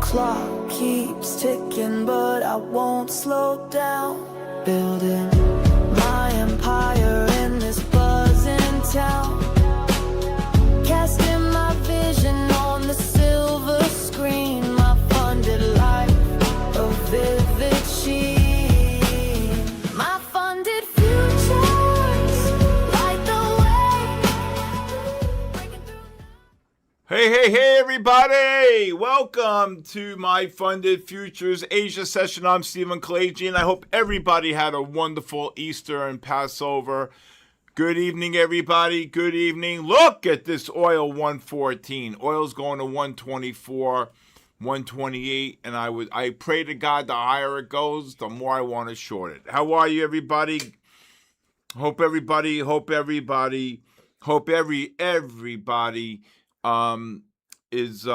clock keeps ticking, but I won't slow down. Building my empire in this buzzing town. Casting my vision on the silver screen. My funded life, a vivid sheen. My funded futures light the way. Hey, everybody! Welcome to my Funded Futures Asia session. I'm Stephen Kalayjian. I hope everybody had a wonderful Easter and Passover. Good evening, everybody. Good evening. Look at this oil 114. Oil's going to 124, 128, and I pray to God the higher it goes, the more I want to short it. How are you, everybody? Hope everybody is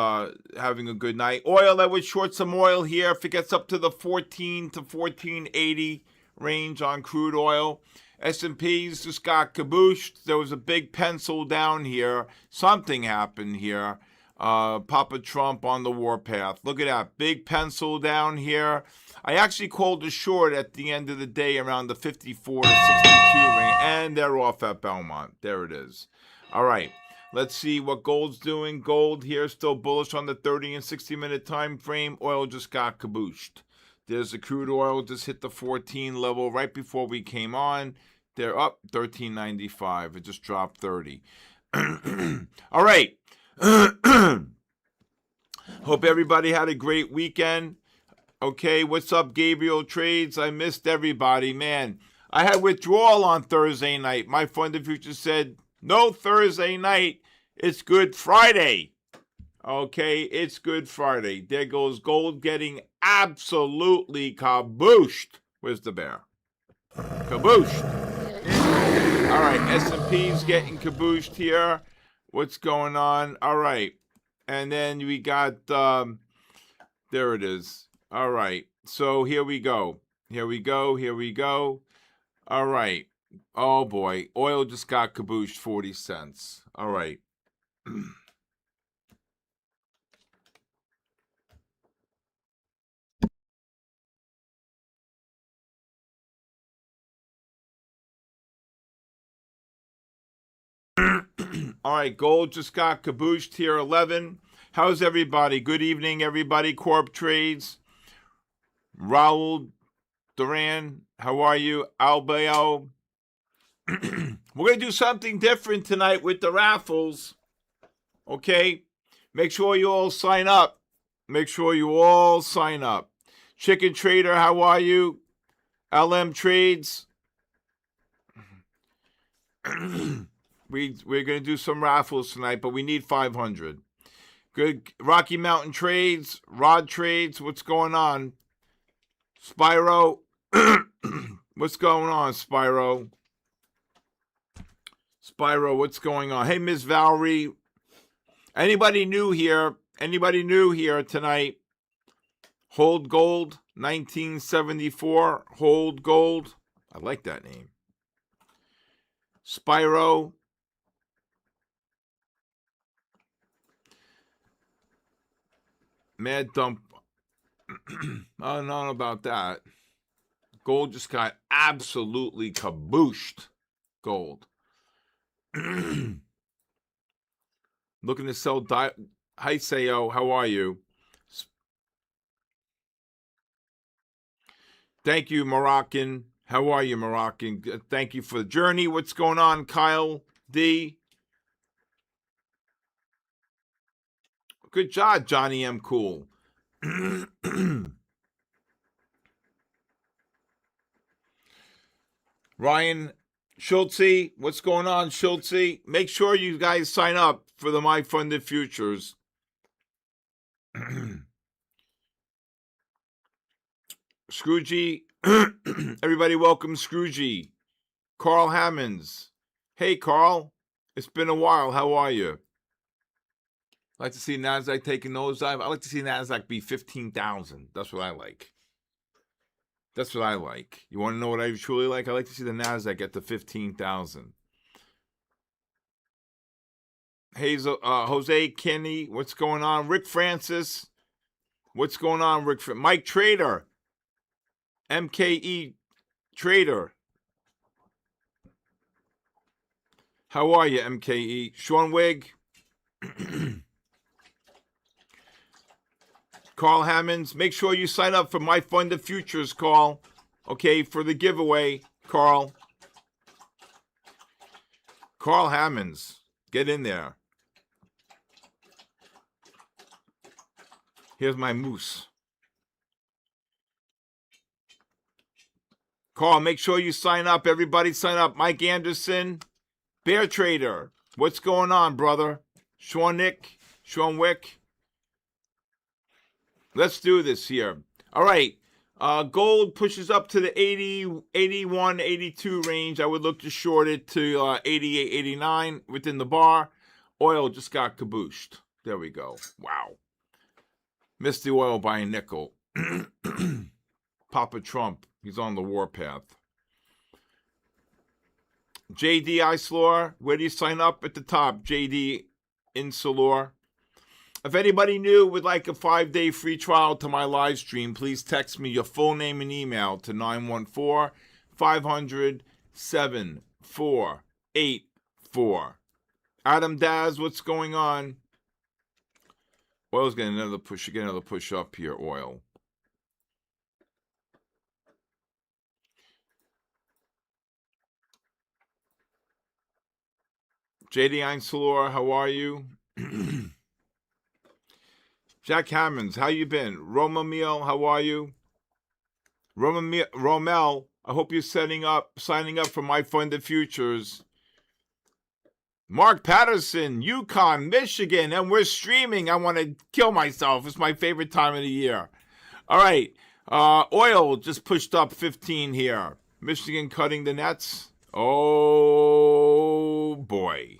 having a good night. Oil, I would short some oil here if it gets up to the 14 to 1480 range on crude oil. S&Ps just got kabooshed. There was a big pencil down here. Something happened here. Papa Trump on the warpath. Look at that. Big pencil down here. I actually called a short at the end of the day around the 54 to 62 range. And they're off at Belmont. There it is. All right. Let's see what gold's doing. Gold here still bullish on the 30 and 60-minute time frame. Oil just got kabooshed. There's the crude oil just hit the 14 level right before we came on. They're up 13.95. It just dropped 30. All right. Hope everybody had a great weekend. Okay, what's up, Gabriel Trades? I missed everybody, man. I had withdrawal on Thursday night. My Funded Future said, no Thursday night. It's Good Friday. Okay, it's Good Friday. There goes gold getting absolutely kabooshed. Where's the bear? Kabooshed. All right, S&P's getting kabooshed here. What's going on? All right. And then we got, there it is. All right. So here we go. Here we go. All right. Oh, boy. Oil just got kabooshed 40 cents. All right. All right, gold just got kabooshed here, 11. How's everybody? Good evening, everybody. Corp Trades. Raul Duran, how are you? Albeo. We're going to do something different tonight with the raffles. Okay? Make sure you all sign up. Chicken Trader, how are you? LM Trades. We're going to do some raffles tonight, but we need 500. Good. Rocky Mountain Trades, Rod Trades, what's going on? Spyro, what's going on, Spyro? Spyro, what's going on? Hey, Miss Valerie. Anybody new here tonight? Hold Gold, 1974. Hold Gold. I like that name. Spyro. Mad Dump. I don't know about that. Gold just got absolutely kabooshed. Gold. Looking to sell. Hi, Sayo. How are you? Thank you, Moroccan. How are you, Moroccan? Thank you for the journey. What's going on, Kyle D? Good job, Johnny M. Cool. Ryan Schultze, what's going on, Schultze? Make sure you guys sign up for the My Funded Futures. Scroogey, everybody welcome Scroogey. Carl Hammonds. Hey, Carl. It's been a while. How are you? I like to see NASDAQ take a nosedive. I like to see NASDAQ be 15,000. That's what I like. You want to know what I truly like? I like to see the NASDAQ get to 15,000. Jose Kenny, what's going on? Rick Francis, What's going on, Rick? Mike Trader. MKE Trader. How are you, MKE? Sean Wigg. Carl Hammonds. Make sure you sign up for My Fund of Futures, Carl. Okay, for the giveaway, Carl. Carl Hammonds. Get in there. Here's my moose. Carl, make sure you sign up. Everybody sign up. Mike Anderson, Bear Trader. What's going on, brother? Sean Wick. Let's do this here. All right. Gold pushes up to the 80, 81, 82 range. I would look to short it to 88, 89 within the bar. Oil just got kabooshed. There we go. Wow. Missed the oil by a nickel. Papa Trump, he's on the warpath. JD Islor, where do you sign up? At the top, JD Insulor. If anybody new would like a 5-day free trial to my live stream, please text me your full name and email to 914-500-7484. Adam Daz, what's going on? Oil's getting another push. Get another push up here, oil. JD Einzelor, how are you? Jack Hammonds, how you been? Roma Meal, how are you? Romel, I hope you're signing up for My Funded Futures. Mark Patterson, Yukon, Michigan, and we're streaming. I want to kill myself. It's my favorite time of the year. All right, oil just pushed up 15 here. Michigan cutting the nets. Oh, boy.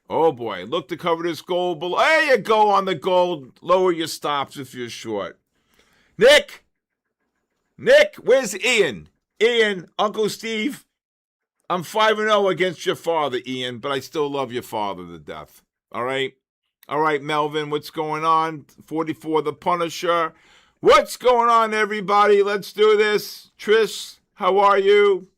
Oh, boy. Look to cover this gold below. There you go on the gold. Lower your stops if you're short. Nick, where's Ian? Ian, Uncle Steve, I'm 5-0 against your father, Ian, but I still love your father to death. All right? All right, Melvin, what's going on? 44, The Punisher. What's going on, everybody? Let's do this. Trish, how are you?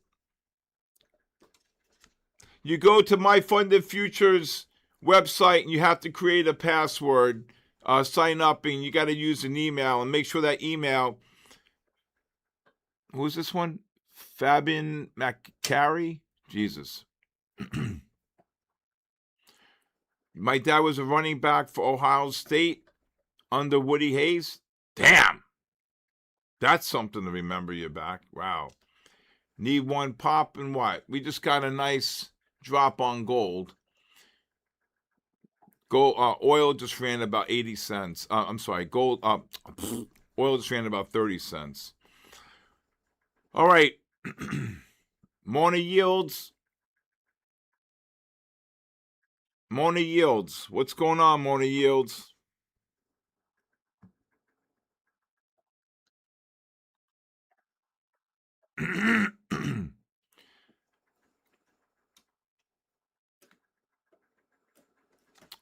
You go to My Funded Futures website and you have to create a password, sign up, and you got to use an email and make sure that email. Who's this one? Fabian McCary? Jesus. My dad was a running back for Ohio State under Woody Hayes. Damn. That's something to remember you back. Wow. Need one pop and what? We just got a nice drop on gold. Oil just ran about 80 cents. Gold. Oil just ran about 30 cents. All right. Mona Yields. What's going on, Mona Yields?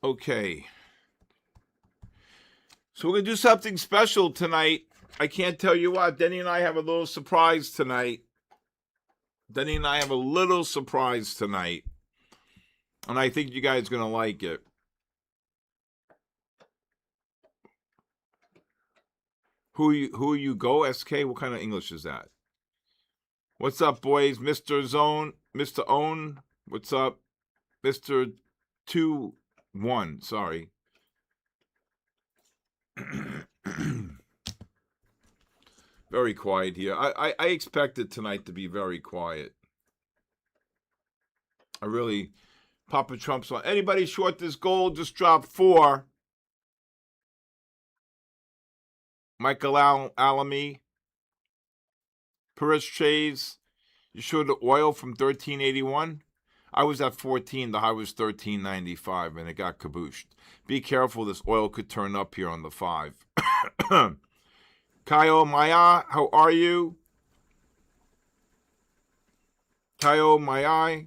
Okay. So we're going to do something special tonight. I can't tell you what. Denny and I have a little surprise tonight. And I think you guys are going to like it. Who you go, SK? What kind of English is that? What's up, boys? Mr. Own. What's up? Mr. 2-1. Sorry. Very quiet here. I expected tonight to be very quiet. I really, Papa Trump's on. Anybody short this gold, just drop 4. Michael Alamy. Paris Chase. You short the oil from 1381? I was at 14. The high was 1395, and it got kabooshed. Be careful. This oil could turn up here on the 5. Kayo Maya, how are you? Kayo Maya.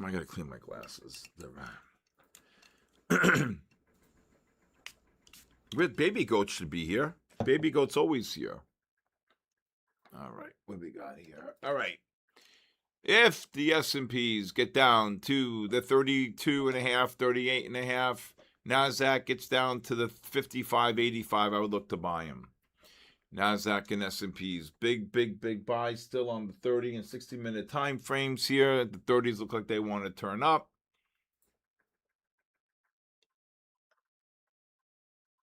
I gotta clean my glasses. Baby Goat should be here. Baby Goat's always here. All right, what we got here? All right. If the S&Ps get down to the 32.5, 38.5, NASDAQ gets down to the 55.85, I would look to buy them. NASDAQ and S&Ps, big buys still on the 30 and 60-minute time frames here. The 30s look like they want to turn up.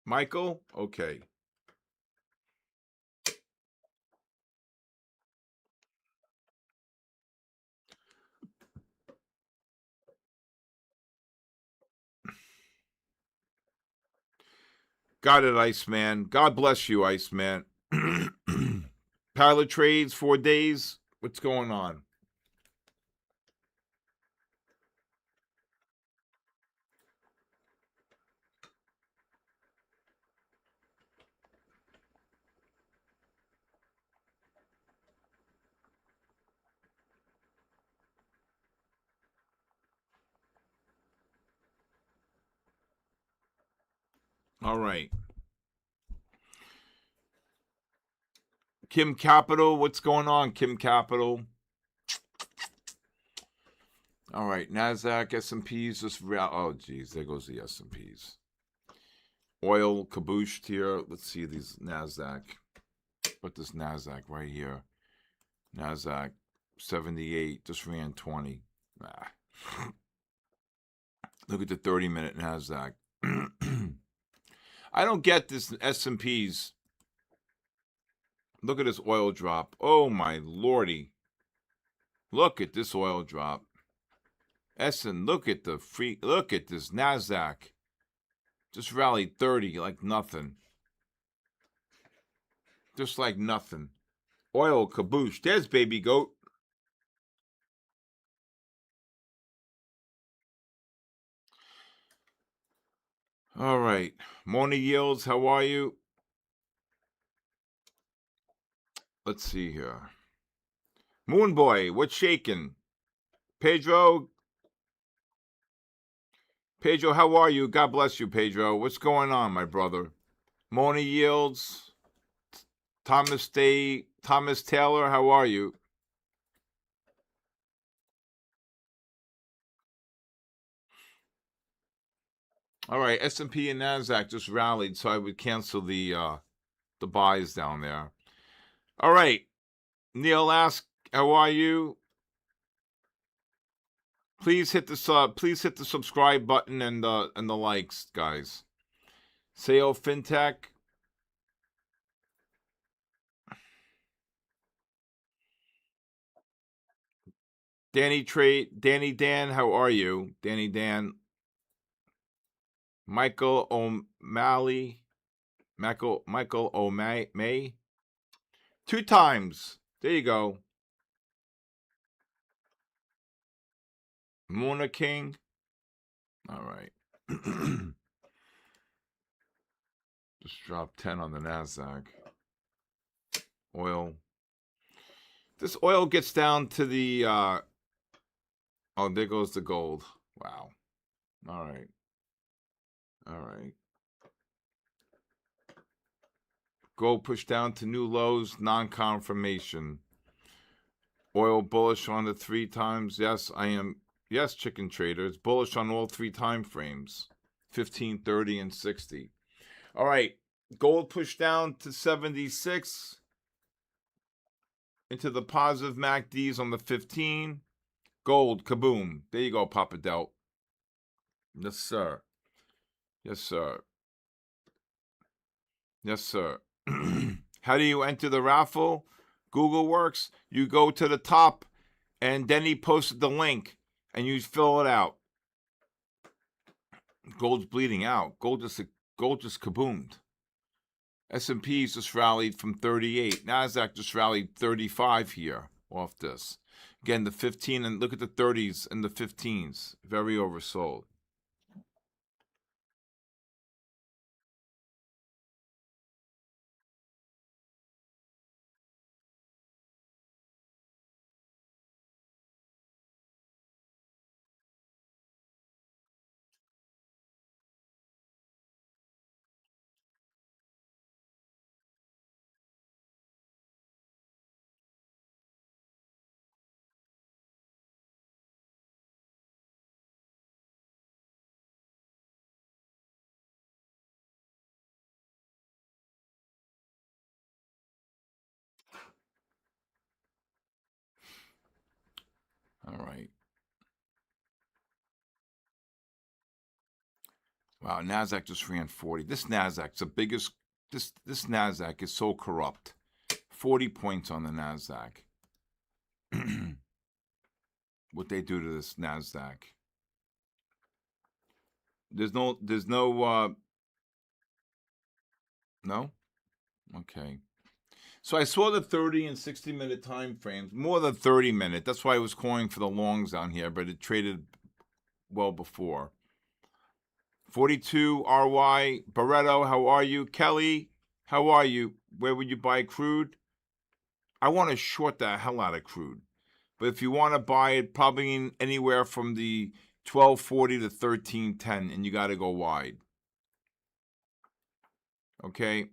Michael? Okay. Got it, Iceman. God bless you, Iceman. Pilot trades, 4 days. What's going on? All right. Kim Capital, what's going on, Kim Capital? All right, NASDAQ, S&Ps, oh, geez, there goes the S&Ps. Oil cabooshed here. Let's see these NASDAQ. Put this NASDAQ right here. NASDAQ, 78, just ran 20. Look at the 30-minute NASDAQ. I don't get this S&Ps. Look at this oil drop. Oh, my lordy. Look at this oil drop. Look at this NASDAQ. Just rallied 30 like nothing. Just like nothing. Oil kaboosh. There's Baby Goat. All right. Mona Yields, how are you? Let's see here. Moon Boy, what's shaking? Pedro, how are you? God bless you, Pedro. What's going on, my brother? Mona Yields, Thomas Taylor, how are you? All right, S&P and NASDAQ just rallied, so I would cancel the buys down there. All right, Neil asks, how are you? Please hit the subscribe button and the likes, guys. Sale FinTech. Danny Dan, how are you? Danny Dan. Michael O'Malley. Michael O'May. 2 times. There you go. Mona King. All right. Just dropped 10 on the NASDAQ. Oil. This oil gets down to the oh, there goes the gold. Wow. All right. Gold pushed down to new lows, non-confirmation. Oil bullish on the 3 times. Yes, I am. Yes, Chicken Trader. It's bullish on all 3 time frames. 15, 30, and 60. All right. Gold pushed down to 76. Into the positive MACDs on the 15. Gold, kaboom. There you go, Papa Delt. Yes, sir. Yes, sir. Yes, sir. How do you enter the raffle? Google works. You go to the top, and then he posted the link, and you fill it out. Gold's bleeding out. Gold just kaboomed. S&P's just rallied from 38. NASDAQ just rallied 35 here off this. Again, the 15, and look at the 30s and the 15s. Very oversold. All right. Wow, NASDAQ just ran 40. This NASDAQ's the biggest. This NASDAQ is so corrupt. 40 points on the NASDAQ. What they do to this NASDAQ. There's no, no? Okay. So I saw the 30 and 60 minute time frames, more than 30 minute. That's why I was calling for the longs down here, but it traded well before. 42 RY, Barreto, how are you? Kelly, how are you? Where would you buy crude? I want to short the hell out of crude. But if you want to buy it, probably anywhere from the 1240 to 1310, and you got to go wide. Okay?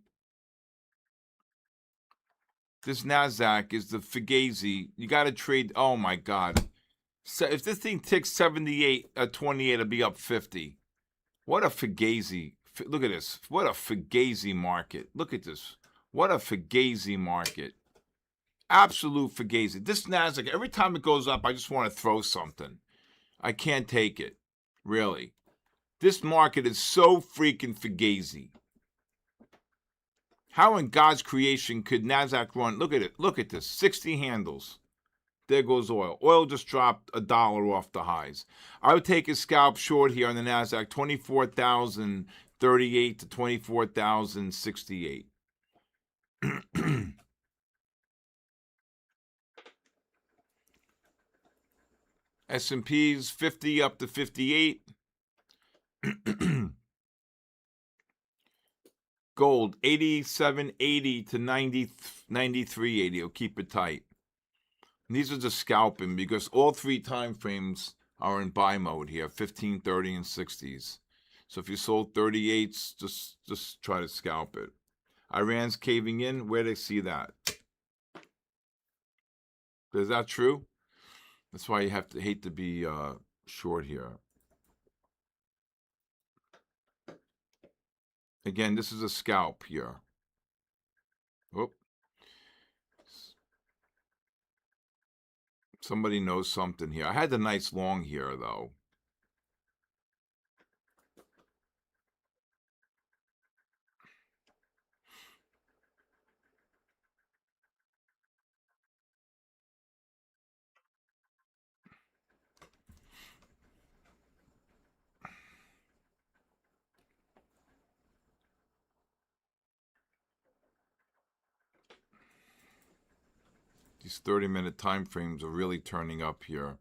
This NASDAQ is the Fugazi. You got to trade. Oh, my God. So if this thing ticks 78, 28, it'll be up 50. What a Fugazi. Look at this. What a Fugazi market. Look at this. What a Fugazi market. Absolute Fugazi. This NASDAQ, every time it goes up, I just want to throw something. I can't take it. Really. This market is so freaking Fugazi. How in God's creation could NASDAQ run? Look at it. Look at this. 60 handles. There goes oil. Oil just dropped $1 off the highs. I would take a scalp short here on the NASDAQ, 24,038 to 24,068. S&P's 50 up to 58. Gold 87.80 to 93.80. I'll keep it tight. And these are just scalping because all three time frames are in buy mode here, 15, 30, and 60s. So if you sold 38s, just try to scalp it. Iran's caving in. Where do they see that? Is that true? That's why you have to hate to be short here. Again, this is a scalp here. Whoop. Somebody knows something here. I had the nice long here, though. These 30-minute time frames are really turning up here.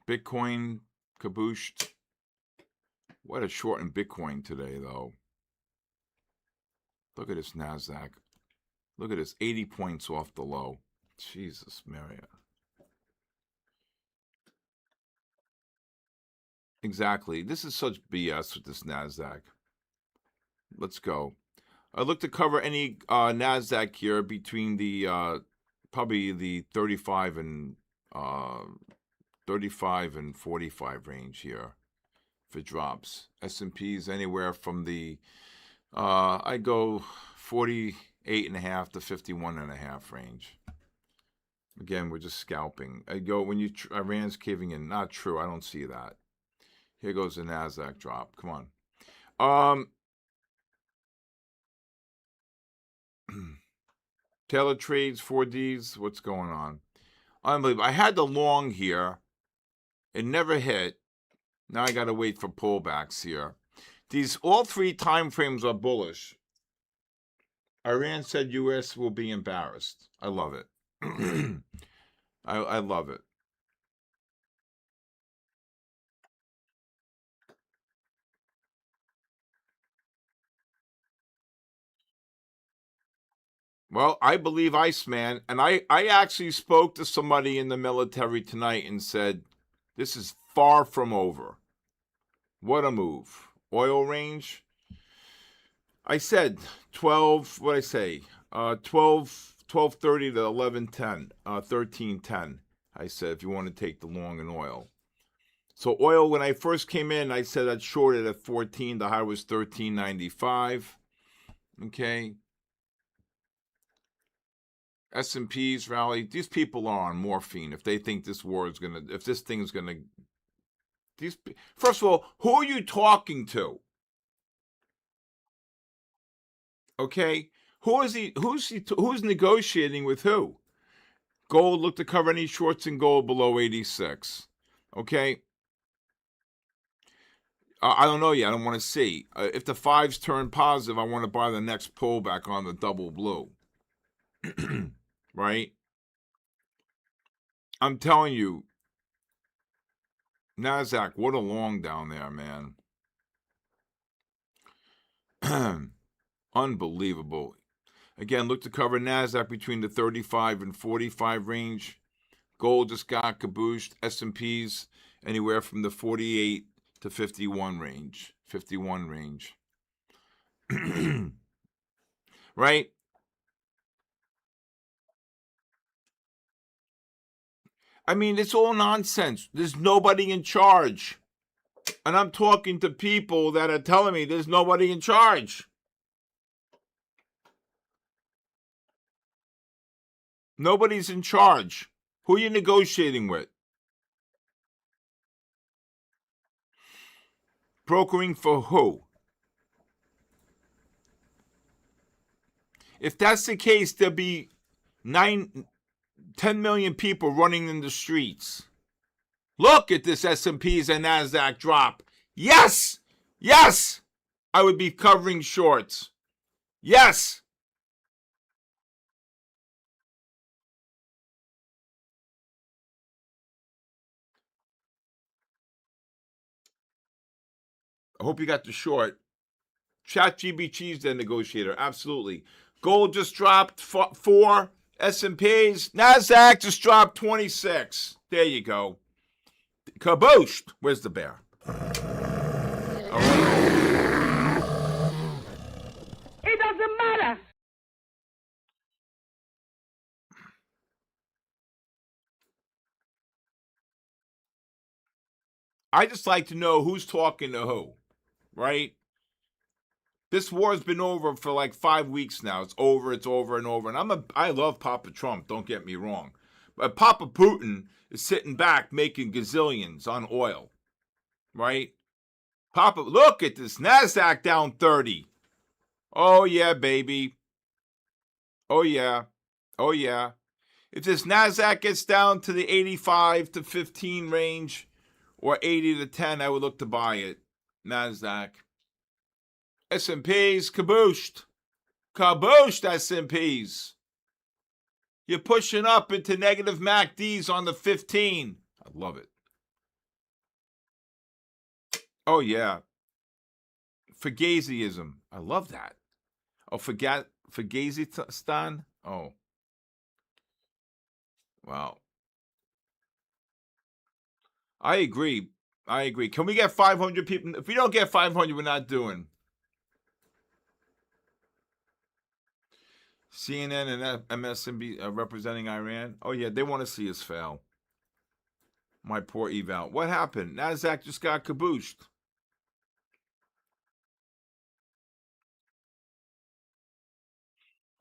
Bitcoin kabooshed. What a short in Bitcoin today, though. Look at this NASDAQ. Look at this, 80 points off the low. Jesus, Maria. Exactly. This is such BS with this NASDAQ. Let's go. I look to cover any NASDAQ here between the probably the 35 and 45 range here for drops. S&P's anywhere from the I go 48.5 to 51.5 range. Again, we're just scalping. I go when Iran's caving in. Not true. I don't see that. Here goes the NASDAQ drop. Come on. Taylor trades 4Ds. What's going on? Unbelievable. I had the long here. It never hit. Now I got to wait for pullbacks here. All three time frames are bullish. Iran said U.S. will be embarrassed. I love it. I love it. Well, I believe Iceman, and I actually spoke to somebody in the military tonight and said, this is far from over. What a move. Oil range. I said 12, what did I say? 12.30 to 11.10, 13.10. I said, if you want to take the long in oil. So oil, when I first came in, I said I'd short it at 14. The high was 13.95. Okay. S&Ps rally. These people are on morphine if they think this war is gonna. If this thing's gonna. These. First of all, who are you talking to? Okay. Who is he? Who's he? Who's negotiating with who? Gold. Look to cover any shorts in gold below 86. Okay. I don't know yet. I don't want to see. If the fives turn positive, I want to buy the next pullback on the double blue. Right? I'm telling you, NASDAQ, what a long down there, man. Unbelievable. Again, look to cover NASDAQ between the 35 and 45 range. Gold just got cabooshed. S&Ps anywhere from the 48 to 51 range. 51 range. Right? I mean, it's all nonsense. There's nobody in charge. And I'm talking to people that are telling me there's nobody in charge. Nobody's in charge. Who are you negotiating with? Brokering for who? If that's the case, there'll be 10 million people running in the streets. Look at this S&Ps and NASDAQ drop. Yes! Yes! I would be covering shorts. Yes! I hope you got the short. ChatGPT's the negotiator. Absolutely. Gold just dropped 4. S&Ps. NASDAQ just dropped 26. There you go. Kabooshed. Where's the bear? All right. It doesn't matter. I just like to know who's talking to who, right? This war's been over for like 5 weeks now. It's over, and over. And I love Papa Trump, don't get me wrong. But Papa Putin is sitting back making gazillions on oil, right? Papa, look at this NASDAQ down 30. Oh yeah, baby. Oh yeah. Oh yeah. If this NASDAQ gets down to the 85 to 15 range or 80 to 10, I would look to buy it. NASDAQ. S&Ps kabooshed. Kabooshed S&Ps. You're pushing up into negative MACDs on the 15. I love it. Oh, yeah. Fugaziism. I love that. Oh, Fugazistan? Oh. Wow. I agree. Can we get 500 people? If we don't get 500, we're not doing. CNN and MSNBC representing Iran. Oh, yeah, they want to see us fail. My poor eval. What happened? NASDAQ just got kabooshed.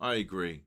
I agree.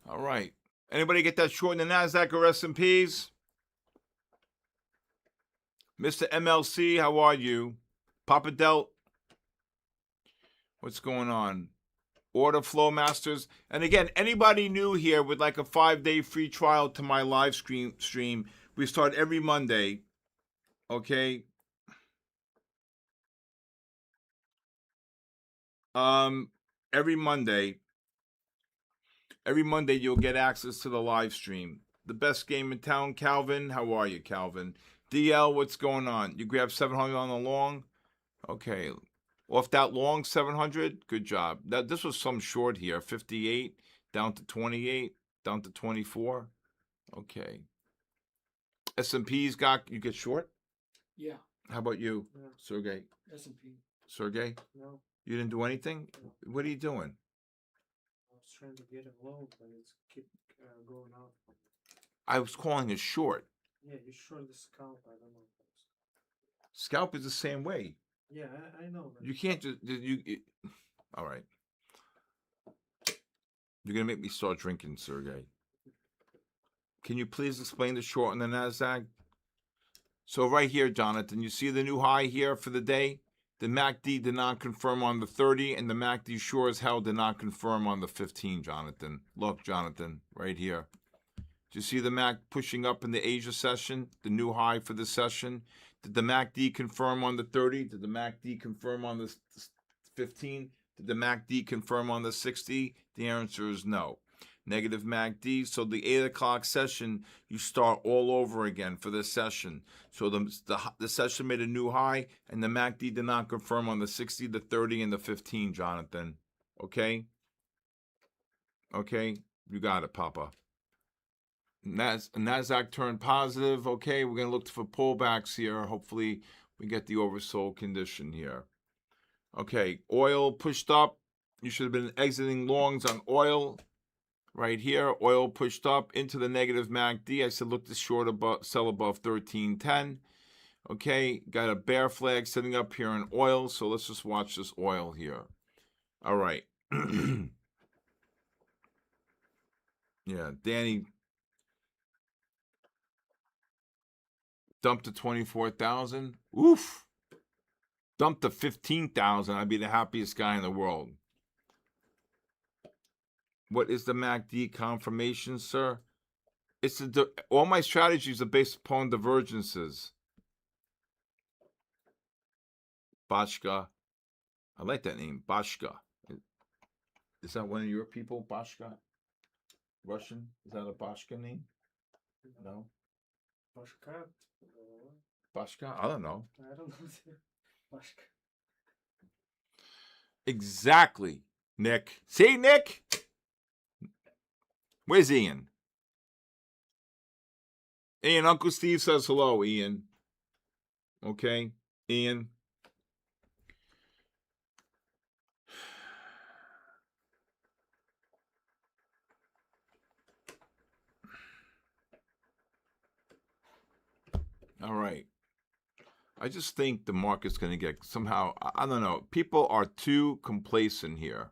All right. Anybody get that short in the NASDAQ or S&Ps? Mr. MLC, how are you? Papa Delt, what's going on? Order Flow Masters. And again, anybody new here would like a 5-day free trial to my live stream. We start every Monday. Okay. Every Monday you'll get access to the live stream. The best game in town, Calvin. How are you, Calvin? DL, what's going on? You grabbed 700 on the long? Okay. Off that long, 700? Good job. This was some short here. 58, down to 28, down to 24. Okay. S&P's got, you get short? Yeah. How about you, Yeah. Sergey? S&P. Sergey? No. You didn't do anything? No. What are you doing? I was trying to get it low, but it's keep going out. I was calling it short. Yeah, you short the scalp. I don't know. Scalp is the same way. Yeah, I know. But You can't just all right. You're gonna make me start drinking, Sergey. Can you please explain the short on the Nasdaq? So right here, Jonathan, you see the new high here for the day? The MACD did not confirm on the 30, and the MACD sure as hell did not confirm on the 15, Jonathan. Look, Jonathan, right here. Do you see the MAC pushing up in the Asia session, the new high for the session? Did the MACD confirm on the 30? Did the MACD confirm on the 15? Did the MACD confirm on the 60? The answer is no. Negative MACD. So the 8 o'clock session, you start all over again for this session. So the session made a new high, and the MACD did not confirm on the 60, the 30, and the 15, Jonathan. Okay? Okay? You got it, Papa. NASDAQ turned positive. Okay, we're going to look for pullbacks here. Hopefully, we get the oversold condition here. Okay, oil pushed up. You should have been exiting longs on oil right here. Oil pushed up into the negative MACD. I said look to short above, sell above 1310. Okay, got a bear flag sitting up here in oil. So let's just watch this oil here. All right. Yeah, Danny dumped to 24,000. Oof. Dumped to 15,000. I'd be the happiest guy in the world. What is the MACD confirmation, sir? It's all my strategies are based upon divergences. Bashka. I like that name, Bashka. Is that one of your people, Bashka? Russian? Is that a Bashka name? No. Bashka? Bashka? I don't know. I don't know. Bashka. Exactly, Nick. See, Nick? Where's Ian? Ian, Uncle Steve says hello, Ian. Okay, Ian. All right. I just think the market's going to get somehow, I don't know. People are too complacent here.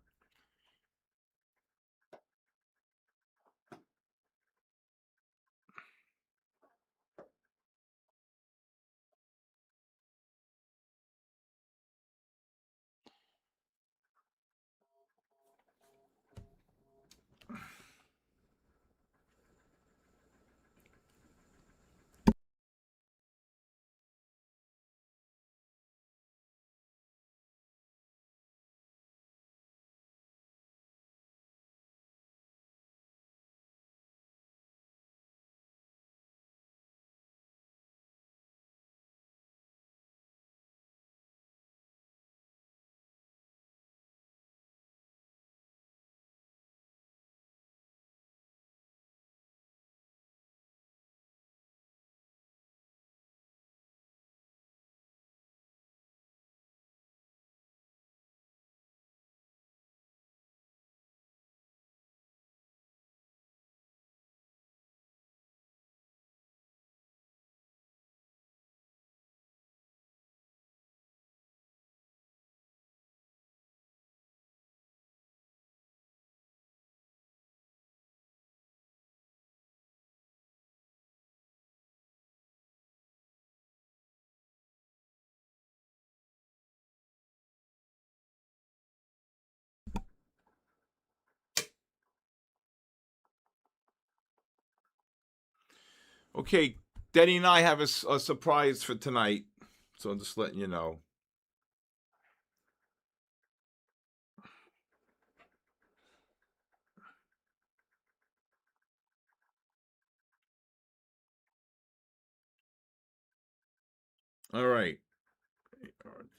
Okay, Denny and I have a surprise for tonight, so I'm just letting you know. All right. ARDENS.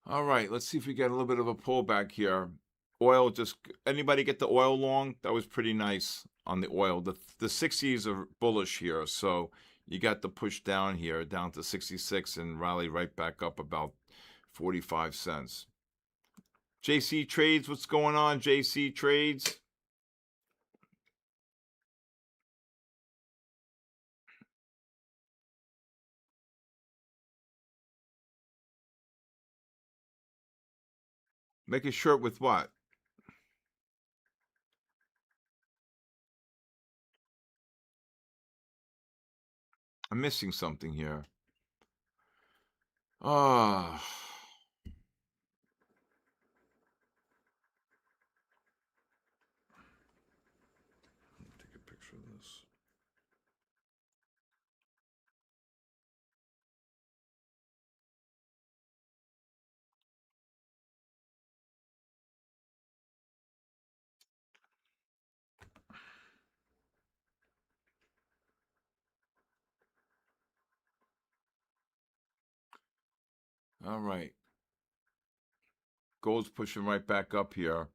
All right, let's see if we get a little bit of a pullback here. Oil, just anybody get the oil long? That was pretty nice on the oil. The 60s are bullish here, so you got the push down here, down to 66 and rally right back up about 45 cents. JC Trades, what's going on, JC Trades? Make a shirt with what? I'm missing something here. Ah. Take a picture of this. All right. Gold's pushing right back up here.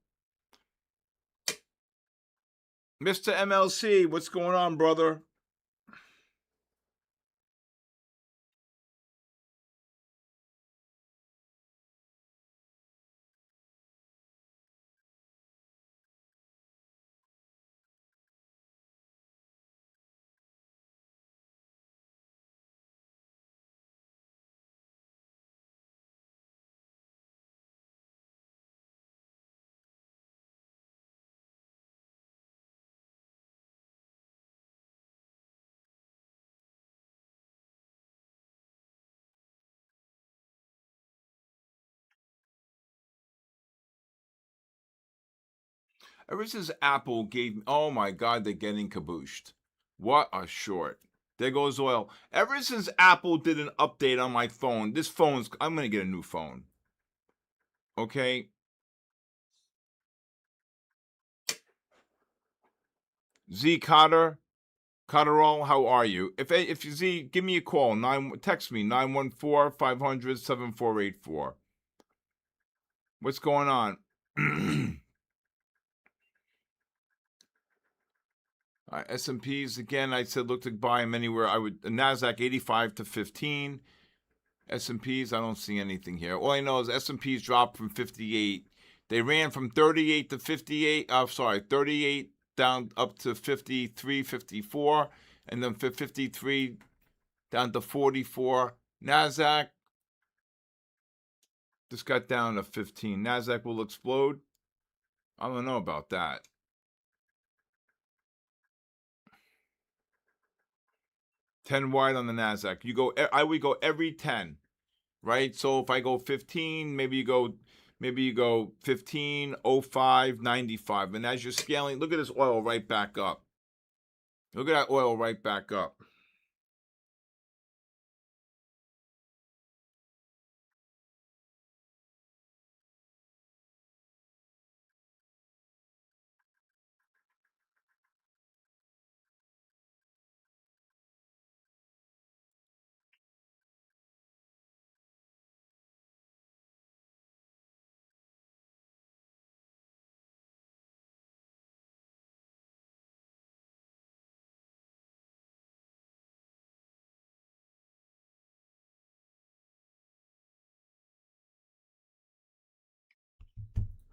Mr. MLC, what's going on, brother? Ever since Apple gave me, oh my God, they're getting kabooshed. What a short. There goes oil. Ever since Apple did an update on my phone, I'm going to get a new phone. Okay? Z Cotter, Cotterall, how are you? If Z, give me a call. Text me 914-500-7484. What's going on? S&Ps again. I said look to buy them anywhere. Nasdaq 85 to 15. S&Ps, I don't see anything here. All I know is S&Ps dropped from 58. They ran from 38 to 58. 38 down up to 53, 54, and then 53 down to 44. Nasdaq just got down to 15. Nasdaq will explode. I don't know about that. $10 wide on the Nasdaq. I would go every 10, right? So if I go 15, maybe you go 15, 05, 95. And as you're scaling, look at this oil right back up. Look at that oil right back up.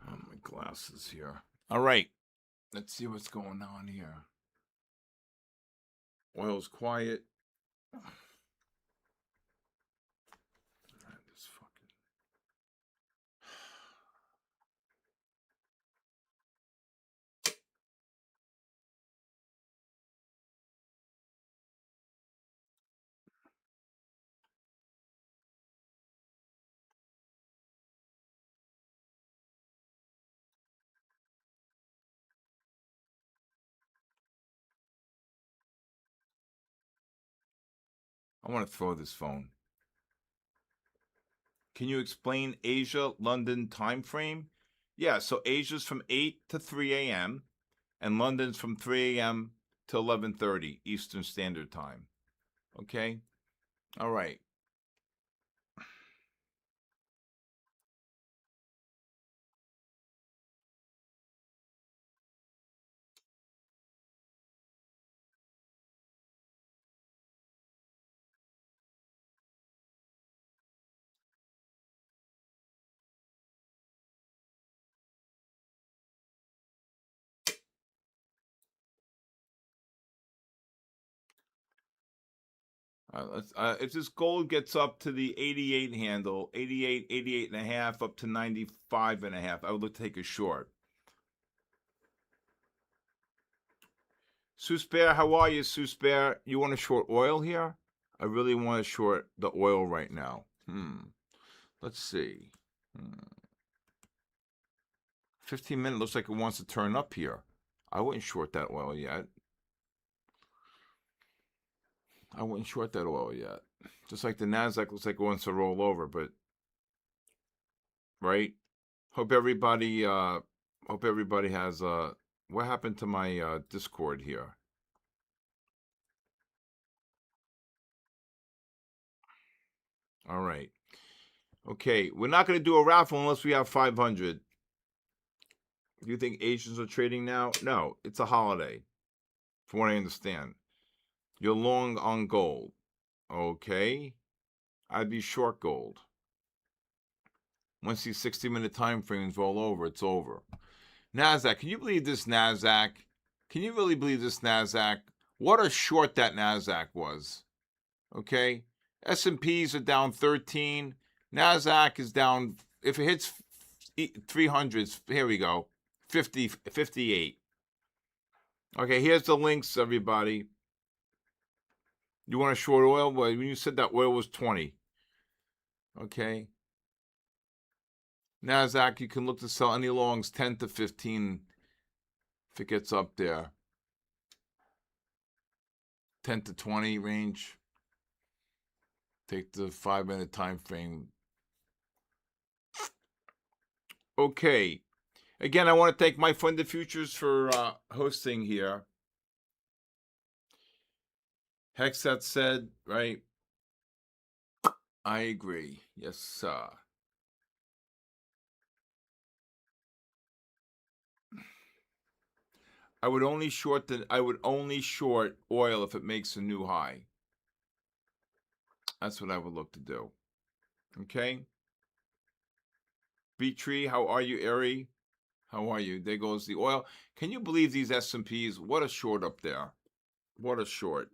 Oh, my glasses here. All right. Let's see what's going on here. Oil's quiet. This fucking... I want to throw this phone. Can you explain Asia London time frame? Yeah, so Asia's from 8 to 3 a.m. and London's from 3 a.m. to 11:30 Eastern Standard Time. Okay? All right. If this gold gets up to the 88 handle, 88, 88 and a half, up to 95 and a half, I would look to take a short. Seuss Bear, how are you, Seuss Bear? You want to short oil here? I really want to short the oil right now. Let's see. 15 minutes looks like it wants to turn up here. I wouldn't short that oil yet. Just like the Nasdaq looks like it wants to roll over, but right? Hope everybody has what happened to my Discord here? All right. Okay, we're not going to do a raffle unless we have 500. Do you think Asians are trading now? No, it's a holiday, from what I understand. You're long on gold. Okay. I'd be short gold. Once these 60-minute time frames roll over, it's over. Nasdaq, can you believe this Nasdaq? Can you really believe this Nasdaq? What a short that Nasdaq was. Okay? S&Ps are down 13. Nasdaq is down, if it hits 300s, here we go, 50, 58. Okay, here's the links, everybody. You want a short oil? Well, when you said that oil was 20. Okay. Nasdaq, you can look to sell any longs 10 to 15 if it gets up there. 10 to 20 range. Take the 5-minute time frame. Okay. Again, I want to thank my Funded Futures for hosting here. Hexat said, right? I agree. Yes, sir. I would only short oil if it makes a new high. That's what I would look to do. Okay? Beat Tree, how are you, Ari? How are you? There goes the oil. Can you believe these S&Ps? What a short up there. What a short.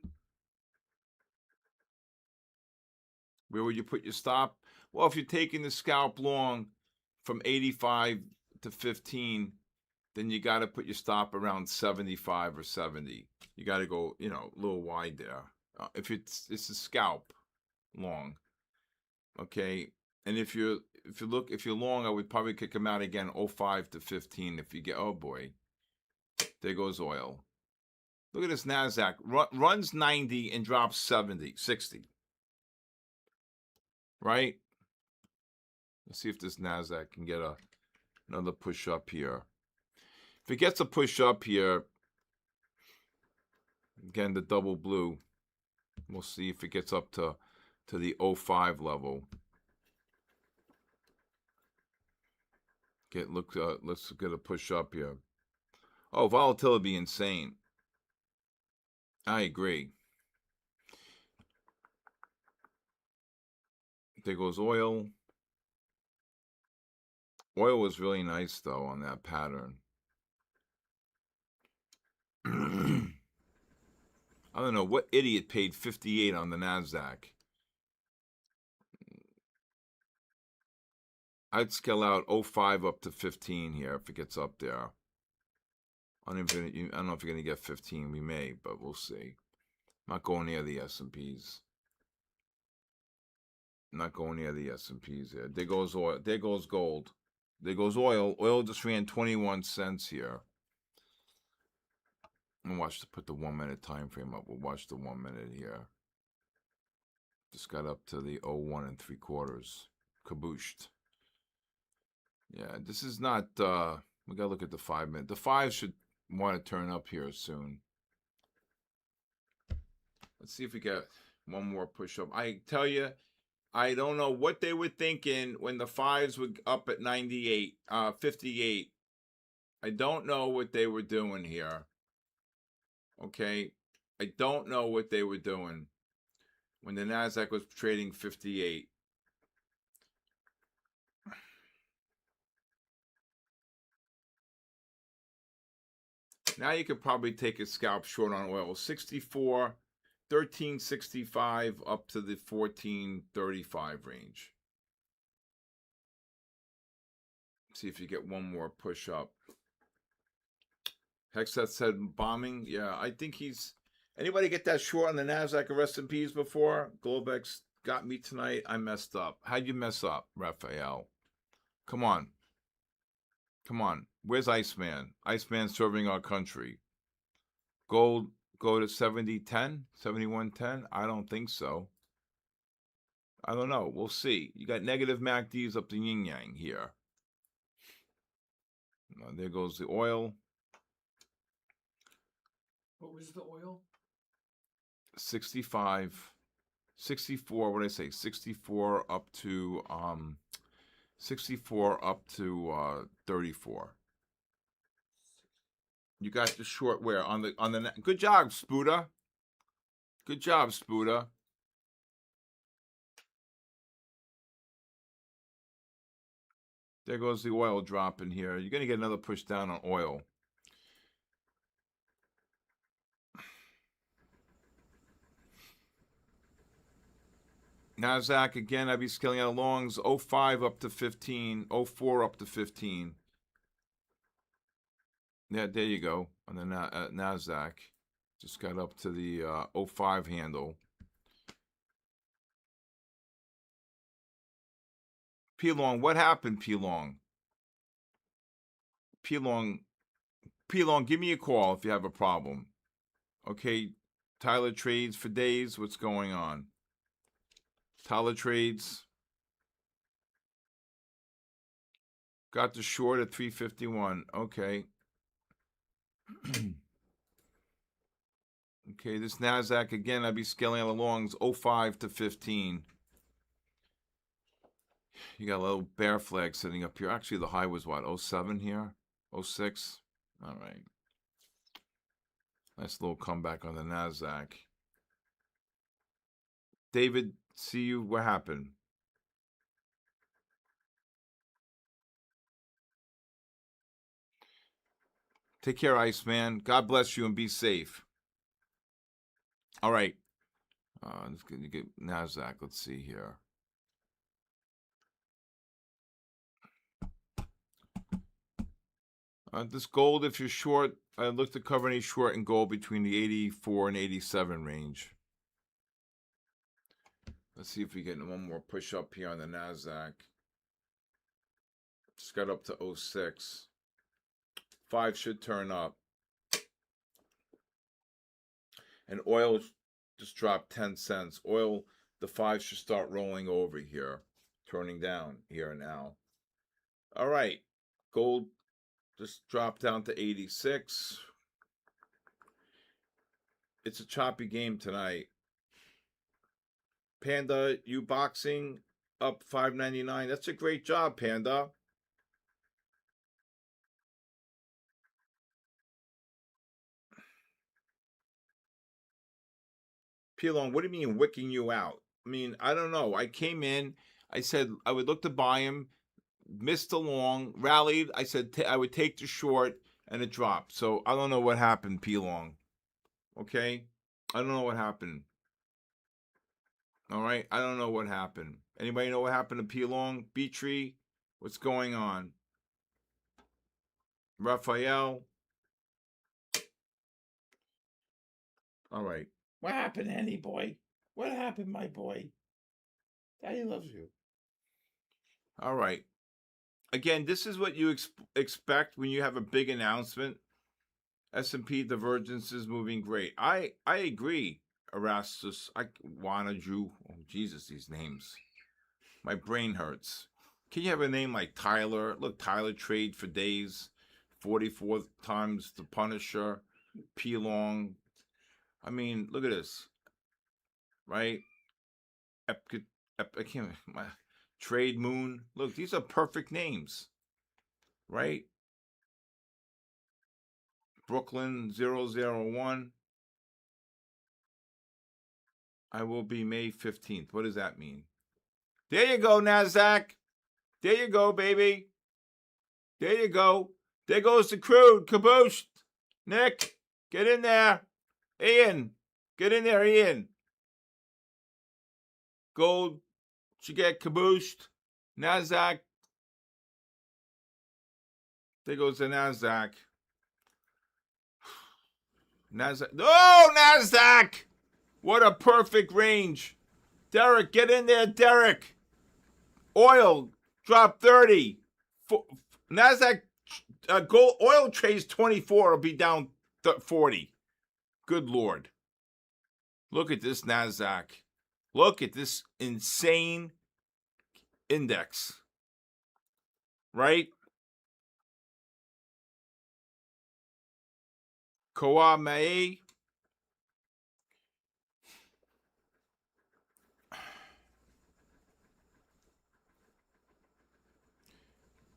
Where would you put your stop? Well, if you're taking the scalp long from 85 to 15, then you got to put your stop around 75 or 70. You got to go, a little wide there. If it's a scalp long, okay. And if you're long, I would probably kick them out again 05 to 15. If you get, oh boy, there goes oil. Look at this Nasdaq runs 90 and drops 60. Right? Let's see if this Nasdaq can get another push up here. If it gets a push up here, again, the double blue, we'll see if it gets up to the 05 level. Let's get a push up here. Oh, volatility insane. I agree. There goes oil. Oil was really nice, though, on that pattern. I don't know what idiot paid 58 on the Nasdaq. I'd scale out 05 up to 15 here if it gets up there. I don't know if you're going to get 15. We may, but we'll see. Not going near the S&Ps. Not going near the S&Ps there. There goes oil. There goes gold. There goes oil. Oil just ran 21 cents here. I'm going to put the 1 minute time frame up. We'll watch the 1 minute here. Just got up to the 01 3/4. Kabooshed. Yeah, this is not, we got to look at the 5-minute. The 5 should want to turn up here soon. Let's see if we get one more push up. I tell you, I don't know what they were thinking when the 5s were up at 98, 58. I don't know what they were doing here. Okay, I don't know what they were doing when the Nasdaq was trading 58. Now you could probably take a scalp short on oil. 64, 1365 up to the 1435 range. See if you get one more push up. Hexet said bombing. Yeah, I think he's... Anybody get that short on the Nasdaq or S&Ps before? Globex got me tonight. I messed up. How'd you mess up, Raphael? Come on. Come on. Where's Iceman? Iceman serving our country. Gold go to 70.10? 71.10? I don't think so. I don't know. We'll see. You got negative MACDs up to yin yang here. There goes the oil. What was the oil? 65, 64, what did I say? 64 up to 34. You got the short where on the good job, Spuda. Good job, Spuda. There goes the oil drop in here. You're going to get another push down on oil. Nasdaq, again, I'd be scaling out longs, 05 up to 15, 04 up to 15. Yeah, there you go, on the Nasdaq. Just got up to the 05 handle. P-Long, what happened, P-Long? P-Long, give me a call if you have a problem. Okay, Tyler trades for days, what's going on? Tyler trades. Got the short at 351. Okay. Okay, this Nasdaq again, I'd be scaling out the longs 05 to 15. You got a little bear flag sitting up here. Actually, the high was what? 07 here? 06? All right. Nice little comeback on the Nasdaq. David, see you. What happened? Take care, Iceman. God bless you and be safe. All right. Let's get Nasdaq. Let's see here. This gold, if you're short, look to cover any short in gold between the 84 and 87 range. Let's see if we get one more push up here on the Nasdaq. Just got up to 06. 5 should turn up. And oil just dropped 10 cents. Oil, the 5 should start rolling over here, turning down here now. All right. Gold just dropped down to 86. It's a choppy game tonight. Panda, you boxing up $5.99. That's a great job, Panda. Pilon, what do you mean wicking you out? I mean, I don't know. I came in. I said I would look to buy him. Missed the long, rallied. I said I would take the short, and it dropped. So I don't know what happened, P-Long. Okay? I don't know what happened. All right? I don't know what happened. Anybody know what happened to P-Long? B-Tree? What's going on? Raphael? All right. What happened, Henny boy? What happened, my boy? Daddy loves you. All right. Again, this is what you expect when you have a big announcement. S&P divergence is moving great. I agree. Erastus, Wanaju. Oh, Jesus, these names. My brain hurts. Can you have a name like Tyler? Look, Tyler trade for days. 44 times the Punisher. P-Long. I mean, look at this. Right? I can't. Trade Moon. Look, these are perfect names. Right? Brooklyn 001. I will be May 15th. What does that mean? There you go, NASDAQ. There you go, baby. There you go. There goes the crude. Caboose. Nick, get in there. Ian, get in there, Ian. Gold should get caboosed. NASDAQ. There goes the NASDAQ. NASDAQ. Oh, NASDAQ! What a perfect range. Derek, get in there, Derek. Oil, drop 30. NASDAQ, gold, oil trades 24. It'll be down 40. Good Lord. Look at this NASDAQ. Look at this insane index. Right? Koa Mae.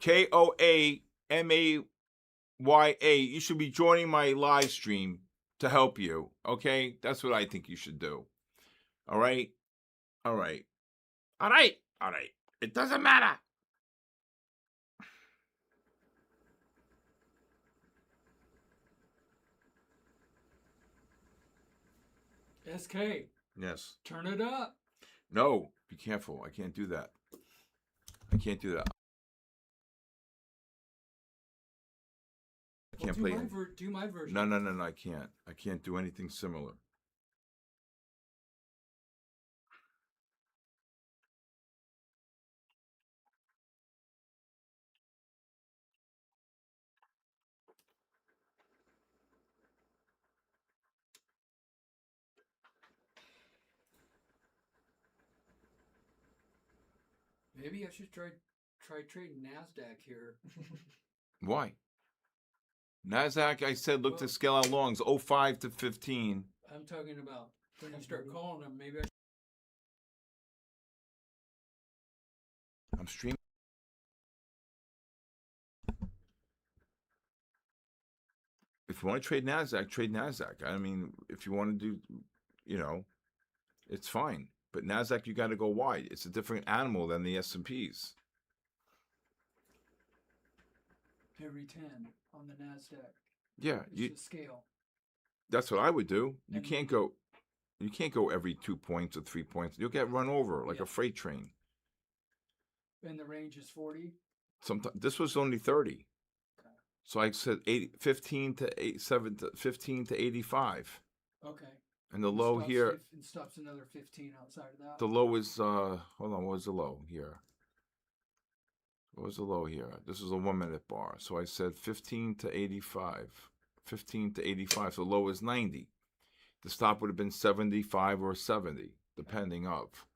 KOAMAYA. You should be joining my live stream to help you. Okay? That's what I think you should do. All right? All right. All right. All right. It doesn't matter. SK, Yes. turn it up. No. Be careful. I can't do that. I can't do that. I can't play. Do my version. No. I can't. I can't do anything similar. Maybe I should try trading NASDAQ here. Why? NASDAQ, I said, look to scale out longs, 05 to 15. I'm talking about when you start calling them, maybe I'm streaming. If you want to trade NASDAQ, trade NASDAQ. I mean, if you want to do, it's fine. But NASDAQ, you got to go wide. It's a different animal than the S&Ps. every 10 on the NASDAQ. Yeah, It's the scale. that's what I would do. You And- can't go every 2 points or 3 points. You'll get run over like a freight train. And the range is 40. Sometimes this was only 30. Okay. So I said 15 to 85. Okay. And the And low stops here, and stops another 15 outside of that. the low is hold on, what was the low here? What was the low here? This is a 1 minute bar. So I said 15 to 85. 15 to 85. So low is 90. The stop would have been 75 or 70, depending of.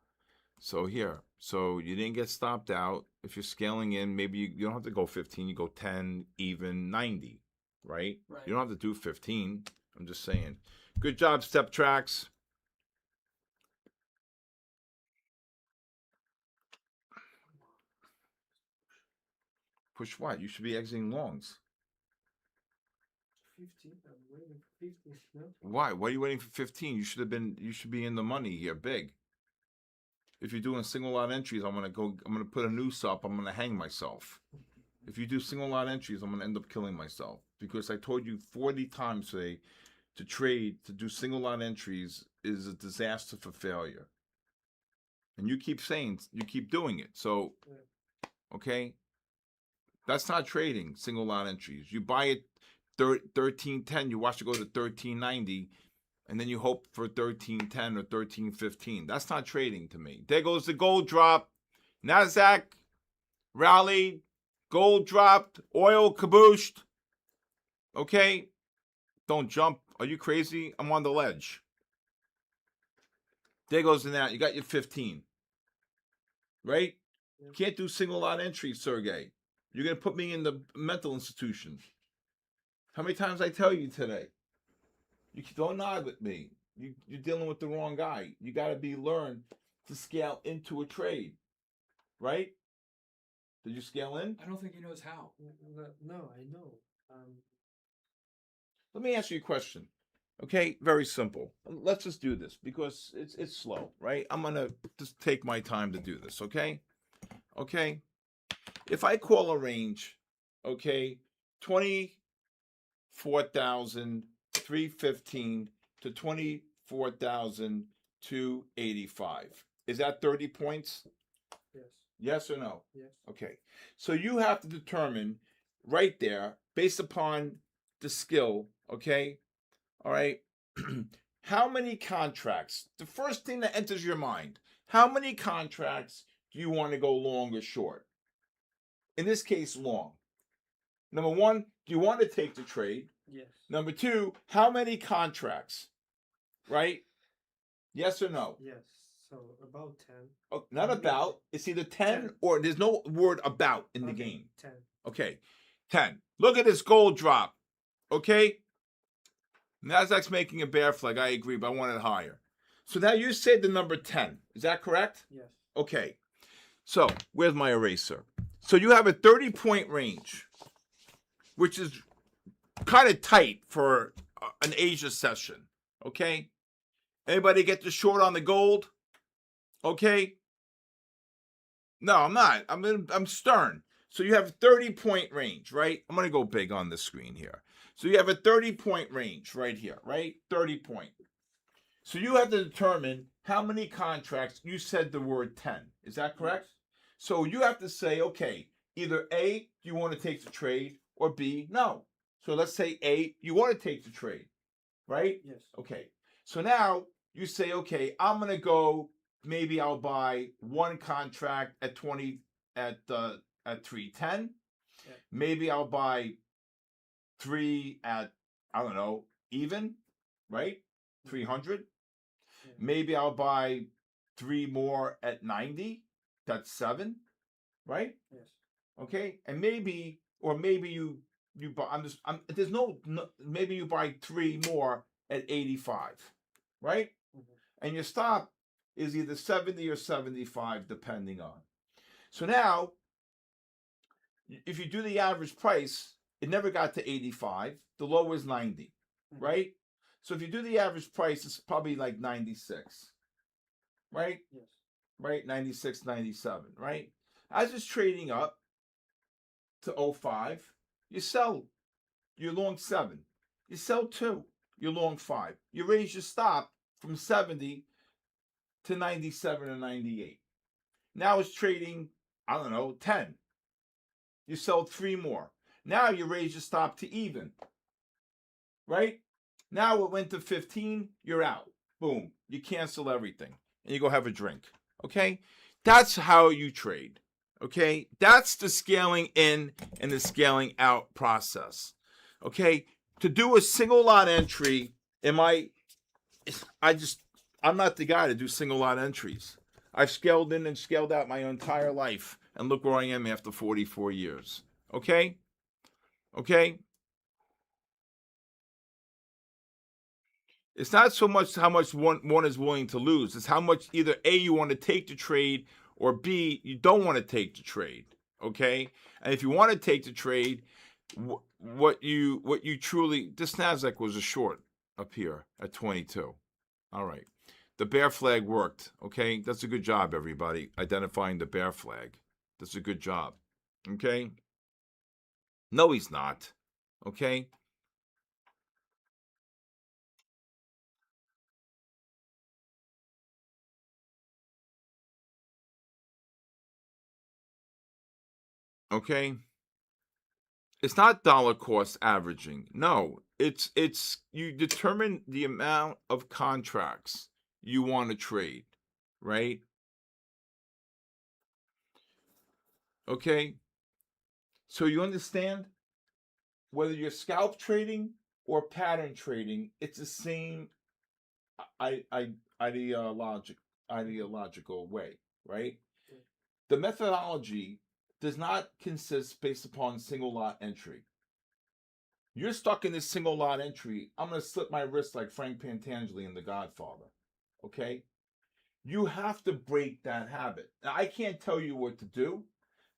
So here. So you didn't get stopped out. If you're scaling in, maybe you don't have to go 15, you go 10, even 90, right? Right. You don't have to do 15. I'm just saying. Good job, Step Tracks. Push what? You should be exiting longs. 15. I'm waiting for 15. No? Why? What are you waiting for 15? You should be in the money here, big. If you're doing single lot entries, I'm gonna put a noose up, I'm gonna hang myself. If you do single lot entries, I'm gonna end up killing myself. Because I told you 40 times today, to trade, to do single lot entries is a disaster for failure. And you keep doing it. So, okay? That's not trading, single lot entries. You buy it 13.10, you watch it go to 13.90, and then you hope for 13.10 or 13.15. That's not trading to me. There goes the gold drop. NASDAQ rallied. Gold dropped. Oil caboosed. Okay? Don't jump. Are you crazy? I'm on the ledge. There goes in that. You got your 15. Right? Yeah. Can't do single lot entries, Sergey. You're going to put me in the mental institution. How many times I tell you today? You don't nod with me. You're dealing with the wrong guy. You got to learn to scale into a trade. Right? Did you scale in? I don't think he knows how. No, I know. Let me ask you a question. Okay, very simple. Let's just do this because it's slow, right? I'm gonna just take my time to do this, okay? Okay. If I call a range, okay, 24,315 to 24,285. Is that 30 points? Yes. Yes or no? Yes. Okay. So you have to determine right there, based upon the skill, okay? All right. How many contracts? The first thing that enters your mind, how many contracts do you want to go long or short? In this case, long. Number one, do you want to take the trade? Yes. Number two, how many contracts? Right? Yes or no? Yes. So about 10. Oh, not about. It's either 10 10. or there's no word about in the Okay, game. 10. Okay. 10. Look at this gold drop. Okay? Nasdaq's making a bear flag. I agree, but I want it higher. So now you said the number 10. Is that correct? Yes. Okay. So where's my eraser? So you have a 30-point range, which is kind of tight for an Asia session. Okay? Anybody get the short on the gold? Okay? No, I'm not. I'm stern. So you have a 30-point range, right? I'm going to go big on the screen here. So you have a 30-point range right here, right? 30 point. So you have to determine how many contracts. You said the word 10. Is that correct? Yes. So you have to say, okay, either A, do you want to take the trade, or B, no. So let's say A, you want to take the trade, right? Yes. Okay. So now you say, okay, I'm going to go, maybe I'll buy one contract at 20 at 310. Yeah. Maybe I'll buy 3 at, I don't know, even, right? 300. Yeah. Maybe I'll buy 3 more at 90. That's 7, right? Yes. Okay. And maybe you buy, there's no, maybe you buy 3 more at 85, right? Mm-hmm. And your stop is either 70 or 75, depending on. So now, if you do the average price, it never got to 85. The low was 90, Mm-hmm. right? So if you do the average price, it's probably like 96, right? Yes. Right? 96, 97, right? As it's trading up to 05, you sell. You're long 7. You sell 2. You're long 5. You raise your stop from 70 to 97 or 98. Now it's trading, I don't know, 10. You sell 3 more. Now you raise your stop to even. Right? Now it went to 15, you're out. Boom. You cancel everything. And you go have a drink. Okay? That's how you trade. Okay? That's the scaling in and the scaling out process. Okay? To do a single lot entry, I'm not the guy to do single lot entries. I've scaled in and scaled out my entire life. And look where I am after 44 years. Okay? Okay? It's not so much how much one is willing to lose. It's how much either A, you want to take the trade, or B, you don't want to take the trade. Okay? And if you want to take the trade, what you truly, this Nasdaq was a short up here at 22. All right. The bear flag worked. Okay? That's a good job, everybody, identifying the bear flag. That's a good job. Okay? No, he's not. Okay? Okay? It's not dollar cost averaging. No, it's you determine the amount of contracts you want to trade, right? Okay? So you understand whether you're scalp trading or pattern trading, it's the same ideological way, right? The methodology does not consist based upon single lot entry. You're stuck in this single lot entry. I'm going to slip my wrist like Frank Pantangeli in The Godfather. Okay? You have to break that habit. Now, I can't tell you what to do,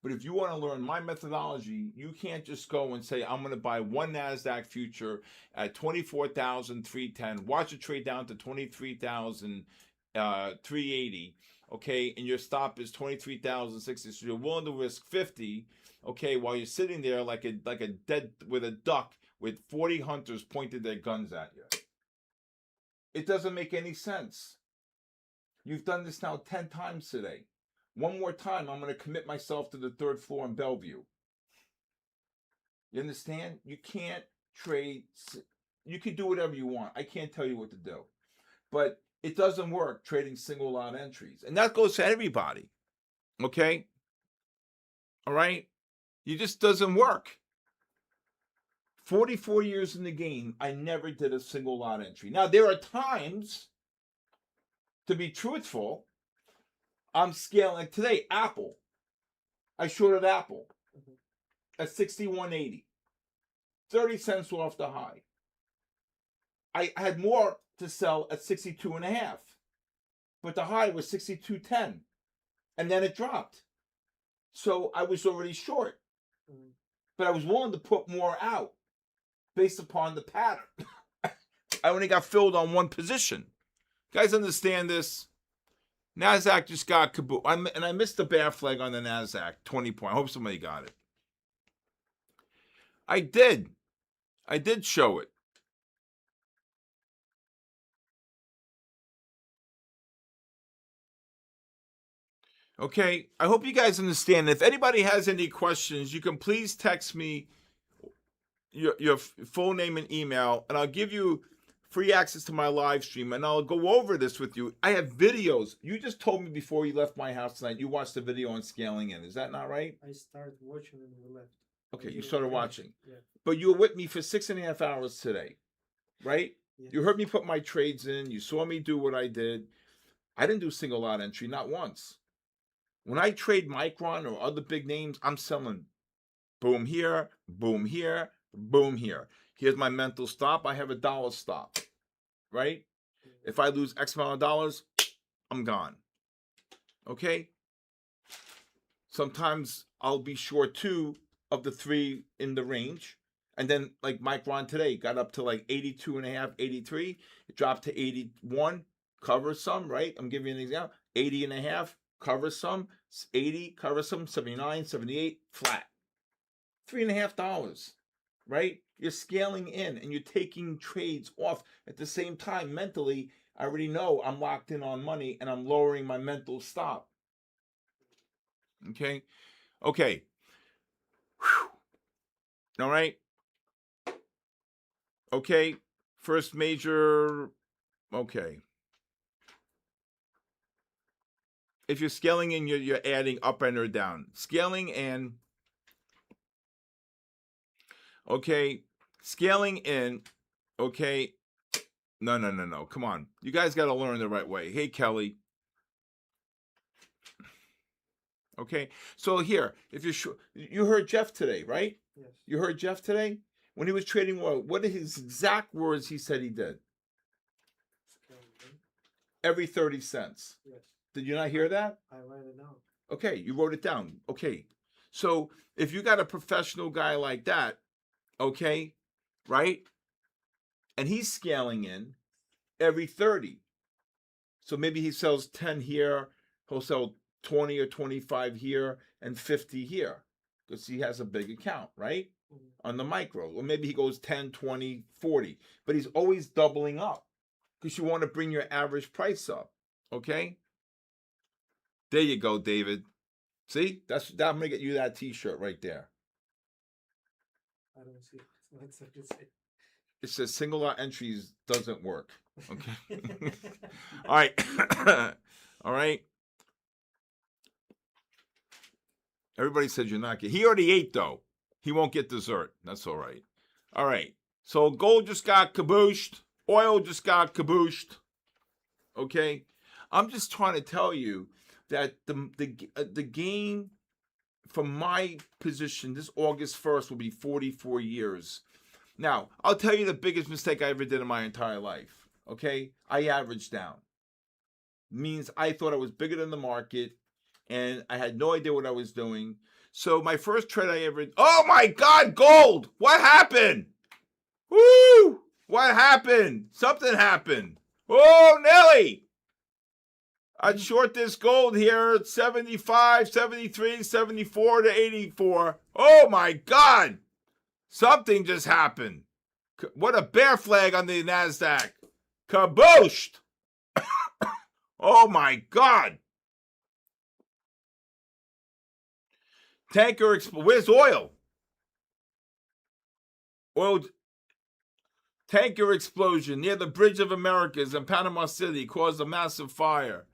but if you want to learn my methodology, you can't just go and say, I'm going to buy one NASDAQ future at 24,310, watch it trade down to 23,380, okay, and your stop is 23,060, so you're willing to risk 50, okay, while you're sitting there like a dead with a duck with 40 hunters pointed their guns at you. It doesn't make any sense. You've done this now 10 times today. One more time, I'm going to commit myself to the 3rd floor in Bellevue. You understand? You can't trade. You can do whatever you want. I can't tell you what to do. But it doesn't work trading single lot entries. And that goes to everybody. Okay? All right? It just doesn't work. 44 years in the game, I never did a single lot entry. Now, there are times, to be truthful, I'm scaling. Today, Apple. I shorted Apple at 61.80. 30 cents off the high. I had more to sell at 62.5. But the high was 62.10. And then it dropped. So I was already short. But I was willing to put more out based upon the pattern. I only got filled on one position. You guys understand this? NASDAQ just got kaboom. And I missed the bear flag on the NASDAQ, 20 point. I hope somebody got it. I did show it. Okay, I hope you guys understand. If anybody has any questions, you can please text me your full name and email, and I'll give you free access to my live stream, and I'll go over this with you. I have videos. You just told me before you left my house tonight, you watched the video on Scaling In. Is that not right? I started watching and we left. Okay, you started watching. Yeah. But you were with me for 6.5 hours today, right? Yeah. You heard me put my trades in. You saw me do what I did. I didn't do single lot entry, not once. When I trade Micron or other big names, I'm selling boom here, boom here, boom here. Here's my mental stop. I have a dollar stop, right? If I lose X amount of dollars, I'm gone. Okay? Sometimes I'll be short 2 of the 3 in the range. And then like Micron today got up to like 82.5, 83. It dropped to 81. Cover some, right? I'm giving you an example. 80.5. Cover some. 80. Cover some. 79, 78. Flat. $3.50. Right? You're scaling in and you're taking trades off. At the same time, mentally, I already know I'm locked in on money and I'm lowering my mental stop. Okay? Okay. Whew. All right? Okay. First major. Okay. If you're scaling in, you're adding up and or down. Scaling in. Okay, scaling in, okay, no, come on. You guys got to learn the right way. Hey, Kelly. Okay, so here, if you're sure, you heard Jeff today, right? Yes. You heard Jeff today? When he was trading oil, what are his exact words he said he did? Every 30 cents. Yes. Did you not hear that? I write it down. Okay, you wrote it down. Okay, so if you got a professional guy like that, okay, right? And he's scaling in every 30. So maybe he sells 10 here, he'll sell 20 or 25 here, and 50 here. Because he has a big account, right? Mm-hmm. On the micro. Or maybe he goes 10, 20, 40. But he's always doubling up. Because you want to bring your average price up. Okay? There you go, David. See? I'm going to get you that t-shirt right there. I don't see it. What's it say? It says single lot entries doesn't work. Okay. All right. All right. Everybody said you're not getting. He already ate though. He won't get dessert. That's all right. All right. So gold just got kabooshed. Oil just got kabooshed. Okay, I'm just trying to tell you that the game from my position this August 1st will be 44 years. Now, I'll tell you the biggest mistake I ever did in my entire life. Okay, I averaged down. Means I thought I was bigger than the market, and I had no idea what I was doing. So my first trade I ever, oh my God, gold! What happened? Woo! What happened? Something happened. Oh, Nelly! I'd short this gold here at 75, 73, 74 to 84. Oh my God! Something just happened. What a bear flag on the NASDAQ. Kabooshed! Oh my God! Tanker, where's oil? Oil tanker explosion near the Bridge of Americas in Panama City caused a massive fire.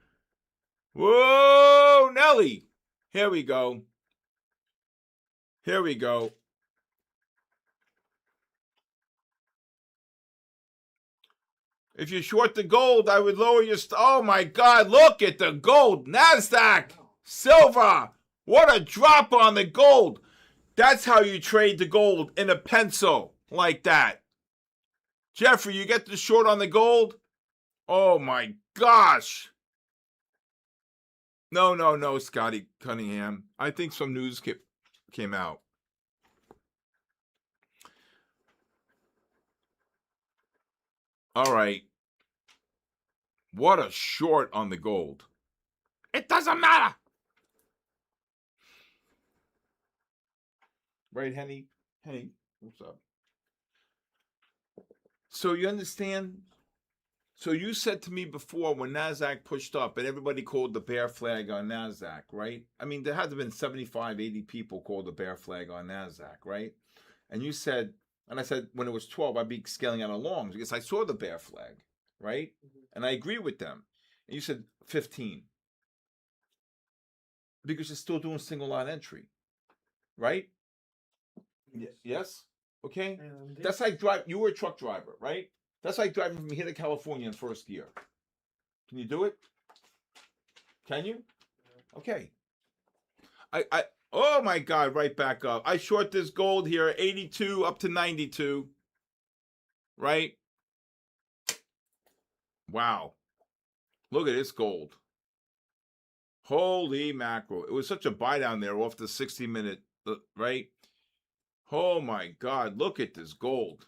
Whoa, Nelly! Here we go. Here we go. If you short the gold, I would lower your... oh my God, look at the gold. NASDAQ, silver. What a drop on the gold. That's how you trade the gold, in a pencil like that. Jeffrey, you get the short on the gold? Oh my gosh. No, Scotty Cunningham. I think some news came out. All right. What a short on the gold. It doesn't matter. Right, Henny? Henny, what's up? So you understand? So you said to me before when NASDAQ pushed up and everybody called the bear flag on NASDAQ, right? I mean, there had to have been 75, 80 people called the bear flag on NASDAQ, right? And you said, and I said when it was 12, I'd be scaling out of longs because I saw the bear flag, right? And I agree with them. And you said 15. Because you're still doing single line entry, right? Yes? Okay? That's like you were a truck driver, right? That's like driving from here to California in first gear. Can you do it? Can you? Okay. Oh my God, right back up. I short this gold here, 82 up to 92. Right? Wow. Look at this gold. Holy mackerel. It was such a buy down there off the 60-minute, right? Oh my God, look at this gold.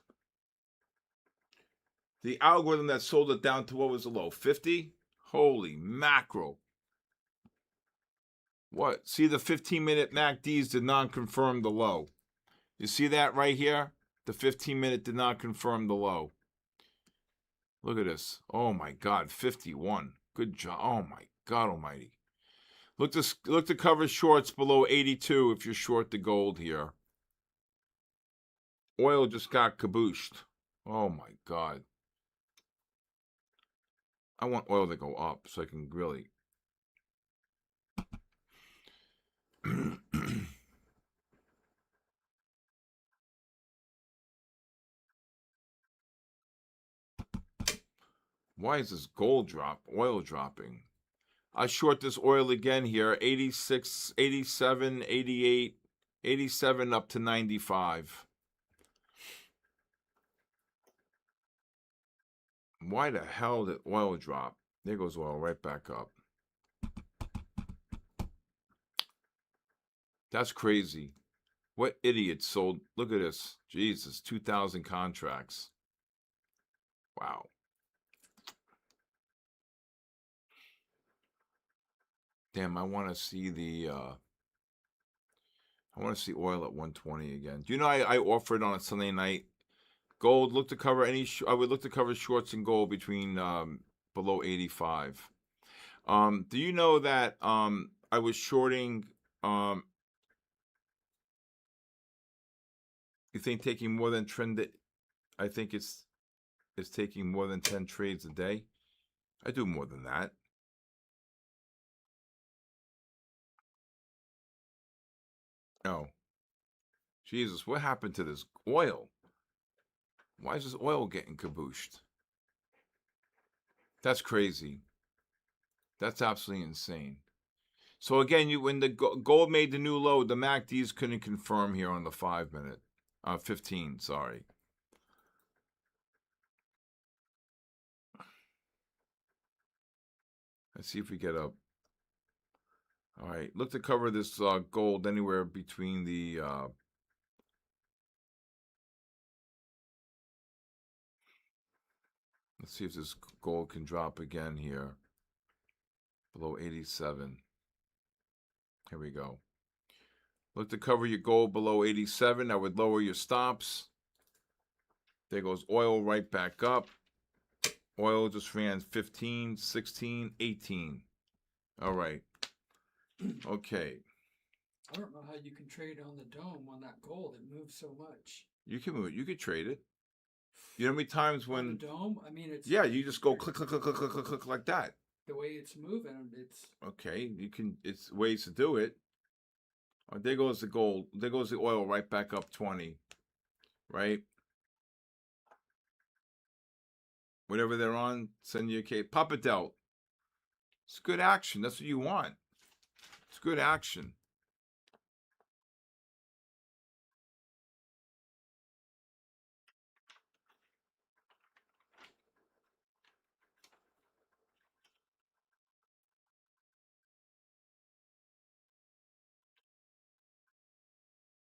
The algorithm that sold it down to what was the low? 50? Holy mackerel. What? See, the 15-minute MACDs did not confirm the low. You see that right here? The 15-minute did not confirm the low. Look at this. Oh my God, 51. Good job. Oh my God almighty. Look to cover shorts below 82 if you're short the gold here. Oil just got kabooshed. Oh my God. I want oil to go up so I can really... Why is this oil dropping? I short this oil again here, 86, 87, 88, 87 up to 95. Why the hell did oil drop? There goes oil right back up. That's crazy. What idiot sold? Look at this. Jesus, 2,000 contracts. Wow. Damn, I want to see the I want to see oil at 120 again. Do you know I offered on a Sunday night gold? Look to cover I would look to cover shorts in gold between below 85. Do you know that I was shorting you think taking more than trend? I think it's taking more than 10 trades a day. I do more than that. Oh, Jesus, what happened to this oil? Why is this oil getting kabooshed? That's crazy. That's absolutely insane. So again, when the gold made the new low, the MACDs couldn't confirm here on the 5-minute, 15. Sorry. Let's see if we get up. All right, look to cover this gold anywhere between the. Let's see if this gold can drop again here. Below 87. Here we go. Look to cover your gold below 87. That would lower your stops. There goes oil right back up. Oil just ran 15, 16, 18. All right. Okay. I don't know how you can trade on the dome on that gold. It moves so much. You can move it. You could trade it. You know how many times when On the dome? I mean, it's... Yeah, you just go click, click, click, click, click, click, click like that. The way it's moving, it's... Okay, you can. It's ways to do it. Oh, there goes the gold. There goes the oil right back up 20. Right? Whatever they're on, send you a case. Pop it out. It's good action. That's what you want. It's good action.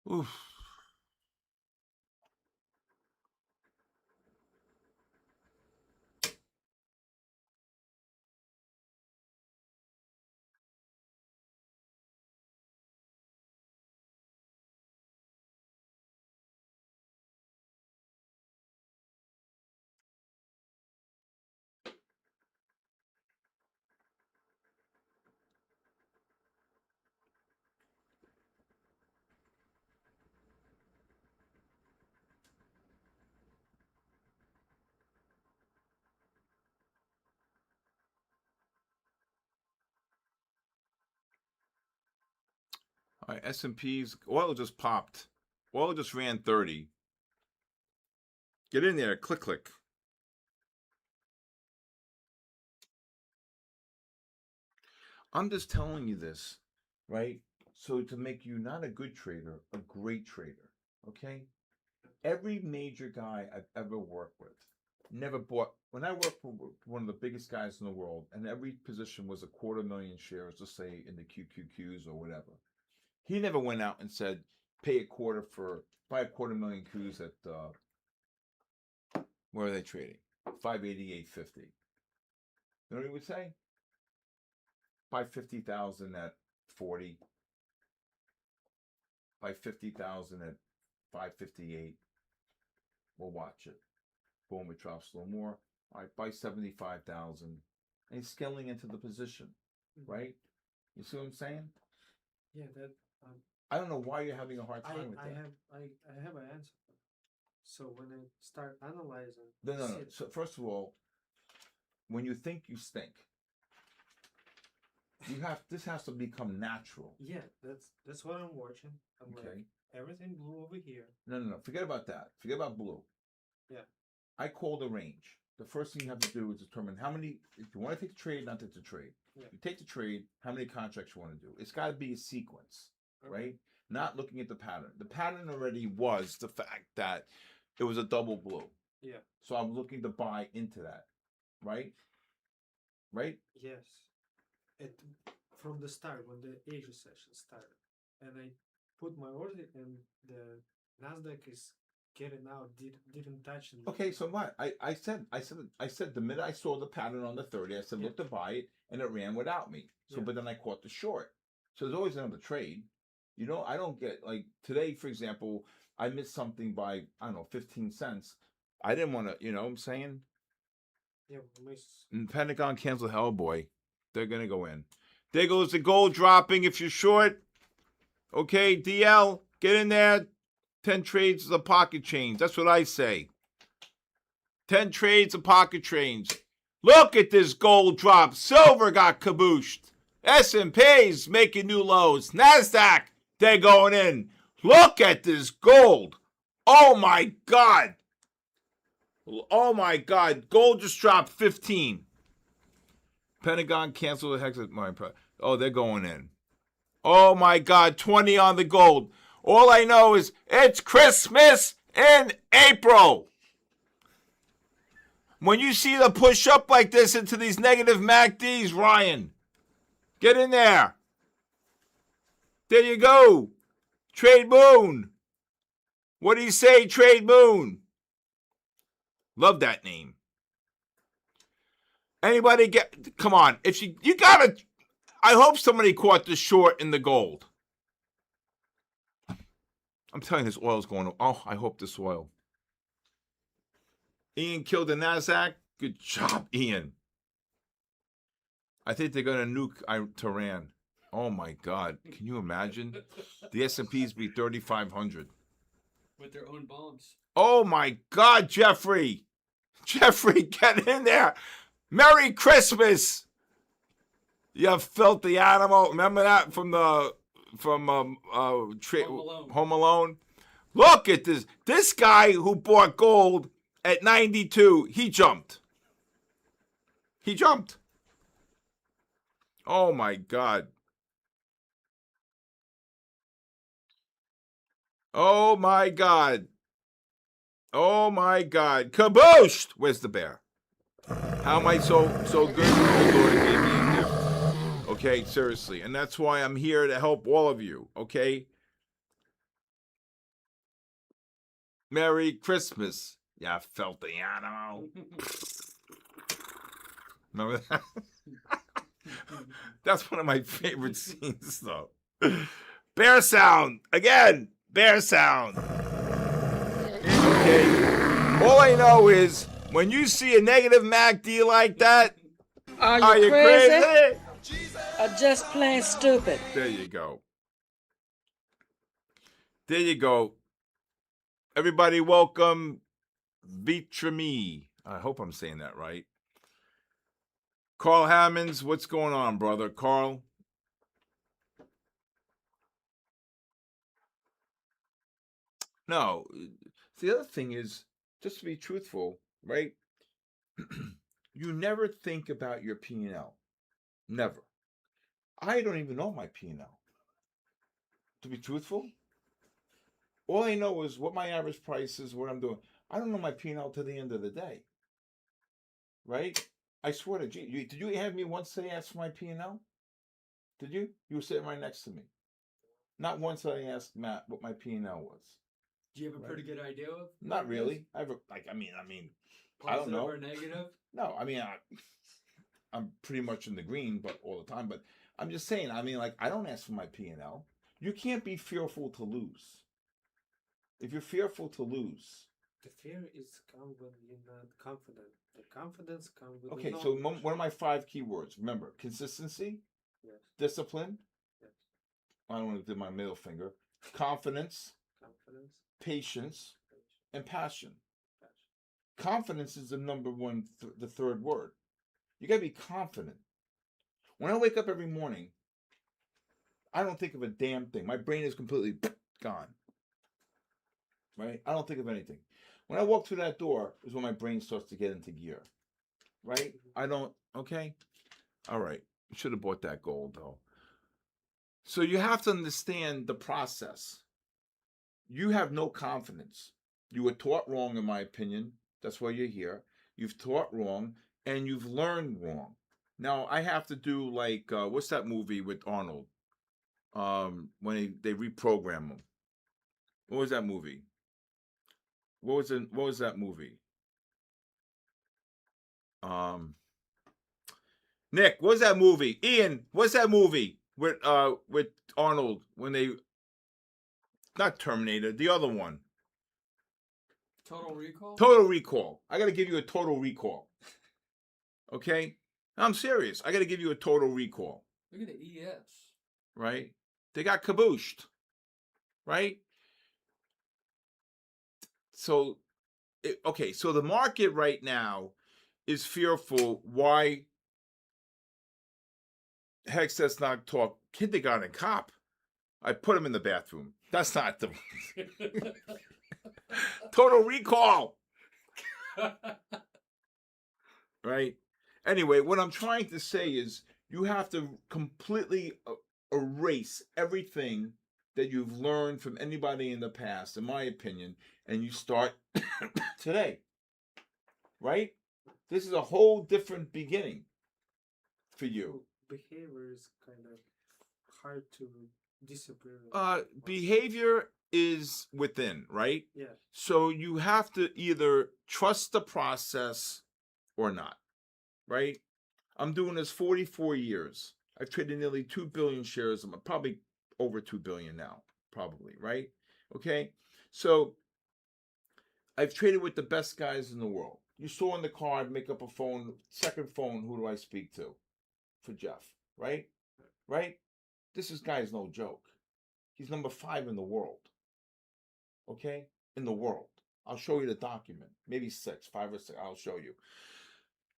Oof. All right, S&P's oil just popped. Oil just ran 30. Get in there. Click, click. I'm just telling you this, right? So to make you not a good trader, a great trader, okay? Every major guy I've ever worked with never bought. When I worked for one of the biggest guys in the world, and every position was 250,000 shares, let's say in the QQQs or whatever, he never went out and said, buy 250,000 Qs at, where are they trading? 588.50. You know what he would say? Buy 50,000 at 40. Buy 50,000 at 558. We'll watch it. Boom, it drops a little more. All right, buy 75,000. And he's scaling into the position, right? You see what I'm saying? Yeah, that. I don't know why you're having a hard I time with that. I have an answer. So when I start analyzing, No. So first of all, when you think you stink, this has to become natural. Yeah, that's what I'm watching. I'm Okay. like, everything blue over here. No. Forget about that. Forget about blue. Yeah. I call the range. The first thing you have to do is determine how many, if you want to take the trade, not take the trade. Yeah. You take the trade, how many contracts you want to do. It's got to be a sequence, right? Not looking at the pattern. The pattern already was the fact that it was a double blue. Yeah. So I'm looking to buy into that, right? Right? Yes. From the start, when the Asia session started, and I put my order, and the Nasdaq is getting out, didn't touch it. Okay, so what? I said the minute I saw the pattern on the 30, I said look to buy it, and it ran without me. So, but then I caught the short. So there's always another trade. You know, I don't get, like today, for example, I missed something by, I don't know, 15 cents. I didn't want to, you know what I'm saying? Yeah, And Pentagon cancel Hellboy. They're going to go in. There goes the gold dropping if you're short. Okay, DL, get in there. 10 trades is a pocket change. That's what I say. 10 trades a pocket change. Look at this gold drop. Silver got kabooshed. S&P's making new lows. NASDAQ, they're going in. Look at this gold. Oh, my God. Oh, my God. Gold just dropped 15. Pentagon canceled the hex. Oh, they're going in. Oh my God, 20 on the gold. All I know is it's Christmas in April. When you see the push up like this into these negative MACDs, Ryan, get in there. There you go. Trade Moon. What do you say, Trade Moon? Love that name. Anybody get, come on. If you gotta, I hope somebody caught the short in the gold. I'm telling you, this oil's going, oh, I hope this oil. Ian killed the NASDAQ. Good job, Ian. I think they're going to nuke Tehran. Oh, my God. Can you imagine? The S&Ps be 3,500. With their own bombs. Oh, my God, Jeffrey. Jeffrey, get in there. Merry Christmas. You filthy animal. Remember that from Home Alone? Look at this. This guy who bought gold at 92, he jumped. He jumped. Oh, my God. Oh, my God. Oh, my God. Kabooshed! Where's the bear? How am I so good? The Lord gave me a gift. Okay, seriously. And that's why I'm here to help all of you, okay? Merry Christmas. Yeah, filthy animal. Remember that? That's one of my favorite scenes, though. Bear sound. Again, bear sound. Okay. All I know is when you see a negative MACD like that, Are you crazy? Or just plain stupid? There you go. There you go. Everybody welcome Vitrami. I hope I'm saying that right. Carl Hammonds, what's going on, brother? Carl? No. The other thing is, just to be truthful, right? You never think about your P&L. Never. I don't even know my P&L. To be truthful, all I know is what my average price is, what I'm doing. I don't know my P&L to the end of the day. Right? I swear to you. Did you have me once say ask for my P&L? Did you? You were sitting right next to me. Not once did I ask Matt what my P&L was. Do you have a pretty good idea of? Not really. I don't Positive know. or negative? No, I'm pretty much in the green, but all the time. But I'm just saying. I don't ask for my P&L. You can't be fearful to lose. If you're fearful to lose, The fear is come when you're not confident. The confidence comes with okay. the So knowledge. one of my 5 keywords. Remember, consistency, Yes, discipline. yes. I don't want to do my middle finger. Confidence, Confidence, patience, patience, and passion. passion. Confidence is the number one, the third word. You got to be confident. When I wake up every morning, I don't think of a damn thing. My brain is completely gone. Right? I don't think of anything. When I walk through that door is when my brain starts to get into gear. Right? I don't, okay? All right. Should have bought that gold, though. So you have to understand the process. You have no confidence. You were taught wrong, in my opinion. That's why you're here. You've taught wrong, and you've learned wrong. Now, I have to do like, what's that movie with Arnold? When they reprogram him. What was that movie? What was that movie? Nick, what was that movie? Ian, what's that movie with Arnold when they, not Terminator, the other one? Total Recall? Total Recall. I got to give you a Total Recall. Okay? I'm serious. I got to give you a Total Recall. Look at the ES. Right? They got kabooshed. Right? So, so the market right now is fearful. Why? Hex, that's not talk. Kindergarten cop. I put him in the bathroom. That's not the Total Recall. Right? Anyway, what I'm trying to say is you have to completely erase everything that you've learned from anybody in the past, in my opinion, and you start today. Right? This is a whole different beginning for you. Behavior is kind of hard to discipline. Behavior is within, right? Yeah. So you have to either trust the process or not, right? I'm doing this 44 years. I've traded nearly 2 billion shares. I'm probably over 2 billion now, probably, right? Okay. So I've traded with the best guys in the world. You saw in the card, make up a phone, second phone, who do I speak to? For Jeff, right? Right? This guy's no joke. He's number 5 in the world. Okay? In the world. I'll show you the document. Maybe 6, 5 or 6. I'll show you.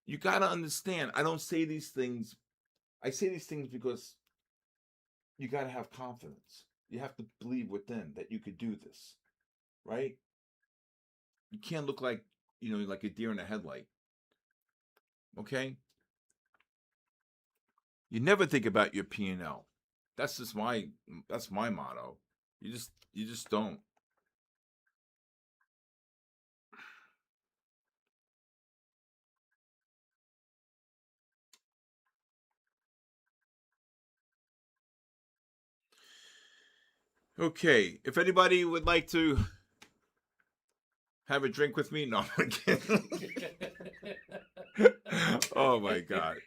You got to understand, I don't say these things. I say these things because you got to have confidence. You have to believe within that you could do this. Right? You can't look like, like a deer in a headlight. Okay? You never think about your P&L. That's my motto. You just don't. Okay, if anybody would like to have a drink with me, no, I'm kidding. Oh my God.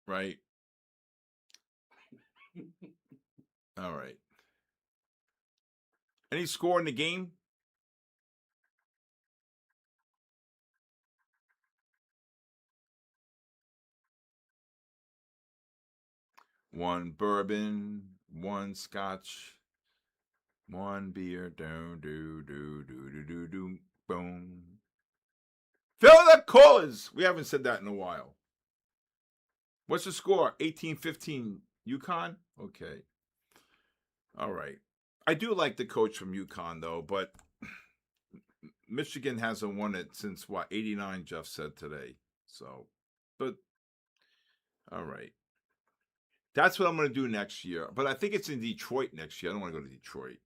Right. All right. Any score in the game? One bourbon, one scotch, one beer. Do. Boom. Fill the coolers. We haven't said that in a while. What's the score? 18-15 UConn? Okay. All right. I do like the coach from UConn, though, but Michigan hasn't won it since, 89, Jeff said today. So, but, all right. That's what I'm going to do next year. But I think it's in Detroit next year. I don't want to go to Detroit.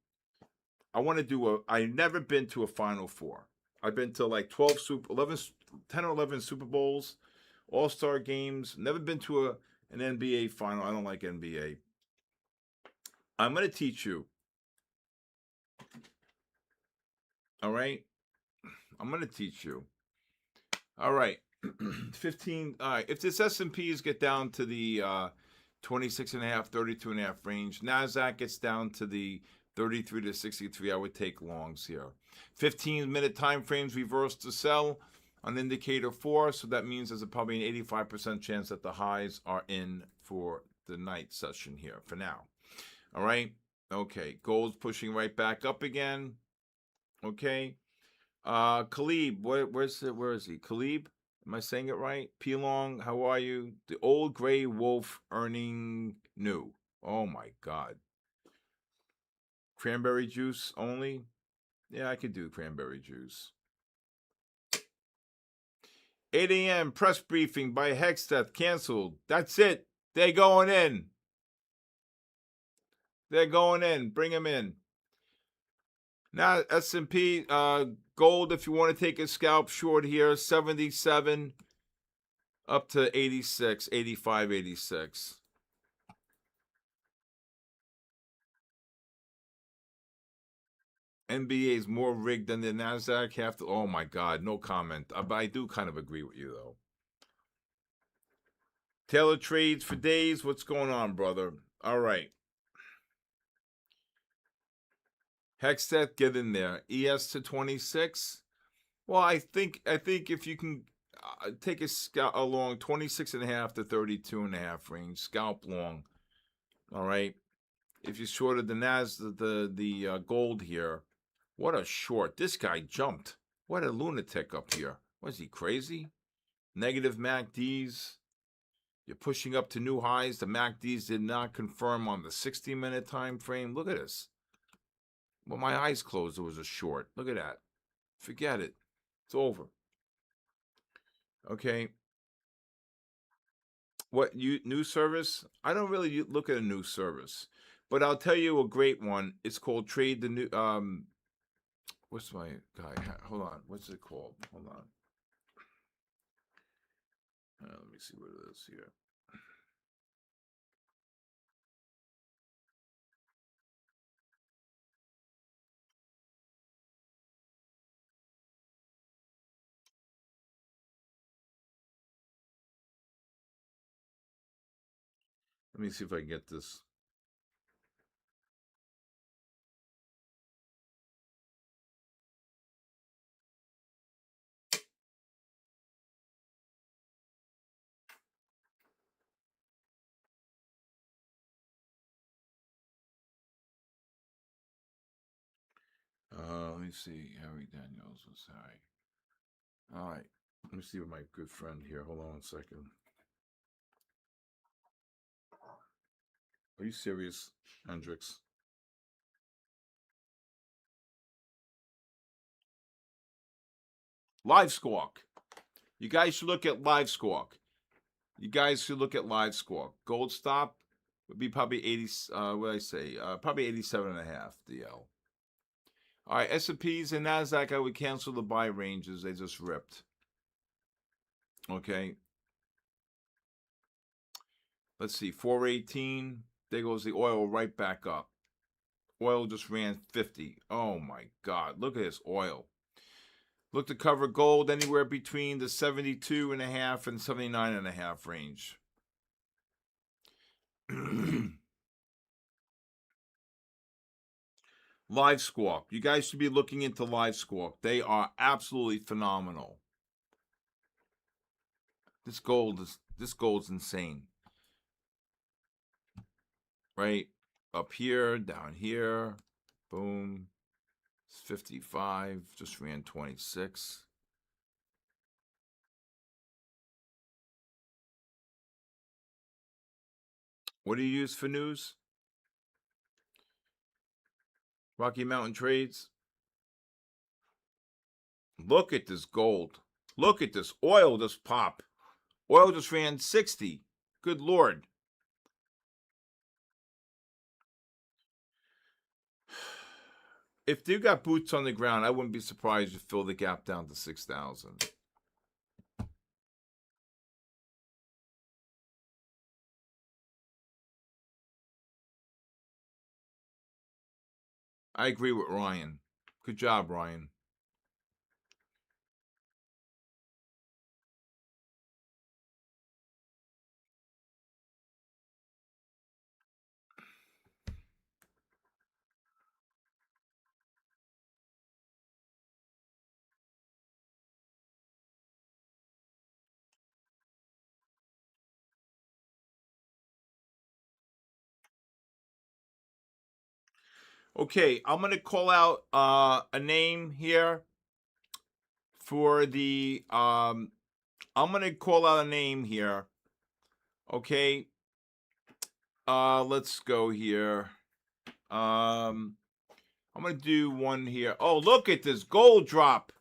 I want to do I've never been to a Final Four. I've been to like 10 or 11 Super Bowls, All-Star games. Never been to an NBA final. I don't like NBA. I'm going to teach you. All right? I'm going to teach you. All right. 15. All right. If this S&Ps get down to the 26.5, 32.5 range, NASDAQ gets down to the 33 to 63, I would take longs here. 15-minute time frames reverse to sell on indicator 4, so that means there's probably an 85% chance that the highs are in for the night session here for now. All right? Okay. Gold's pushing right back up again. Okay. Khalib, where is he? Khalib? Am I saying it right? P-Long, how are you? The old gray wolf earning new. Oh my God. Cranberry juice only? Yeah, I could do cranberry juice. 8 a.m. press briefing by Hexteth canceled. That's it. They're going in. They're going in. Bring them in. Now, S&P, gold, if you want to take a scalp short here, 77 up to 86, 85, 86. NBA is more rigged than the NASDAQ. Oh my God, no comment. But I do kind of agree with you, though. Taylor trades for days. What's going on, brother? All right. Hexteth, get in there. ES to 26. Well, I think if you can take a scalp along 26.5 to 32.5 range, scalp long. All right. If you shorted the the gold here, what a short! This guy jumped. What a lunatic up here. Was he crazy? Negative MACDs. You're pushing up to new highs. The MACDs did not confirm on the 60-minute time frame. Look at this. Well, my eyes closed. It was a short. Look at that. Forget it. It's over. Okay. What new service? I don't really look at a new service, but I'll tell you a great one. It's called Trade the New. What's my guy? Hold on. What's it called? Hold on. Let me see what it is here. Let me see if I can get this. Let me see. Harry Daniels was Harry. All right. Let me see with my good friend here. Hold on 1 second. Are you serious, Hendrix? Live Squawk. You guys should look at Live Squawk. You guys should look at Live Squawk. Gold stop would be probably 80. What did I say? Probably 87.5 DL. All right, S&Ps and Nasdaq. I would cancel the buy ranges. They just ripped. Okay. Let's see. 418. There goes the oil right back up. Oil just ran 50. Oh my God! Look at this oil. Look to cover gold anywhere between the 72.5 and 79.5 range. Live Squawk. You guys should be looking into Live Squawk. They are absolutely phenomenal. This gold's insane. Right? Up here, down here. Boom. It's 55. Just ran 26. What do you use for news? Rocky Mountain Trades. Look at this gold. Look at this oil just pop. Oil just ran 60. Good Lord. If you got boots on the ground, I wouldn't be surprised to fill the gap down to 6,000. I agree with Ryan. Good job, Ryan. Okay, I'm going to call out a name here for the I'm going to call out a name here. Okay. Let's go here. I'm going to do one here. Oh, look at this gold drop.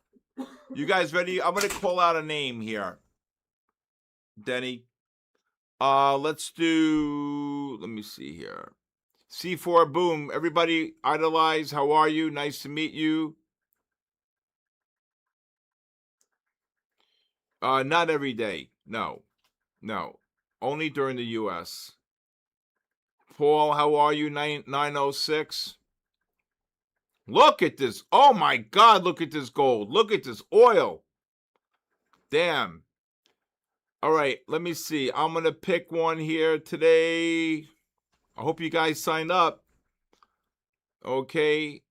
You guys ready? I'm going to call out a name here. Denny. Let's do, let me see here. C4, boom. Everybody idolize. How are you? Nice to meet you. Not every day. No. Only during the U.S. Paul, how are you? 906. Look at this. Oh my God, look at this gold. Look at this oil. Damn. All right, let me see. I'm going to pick one here today. I hope you guys signed up. Okay.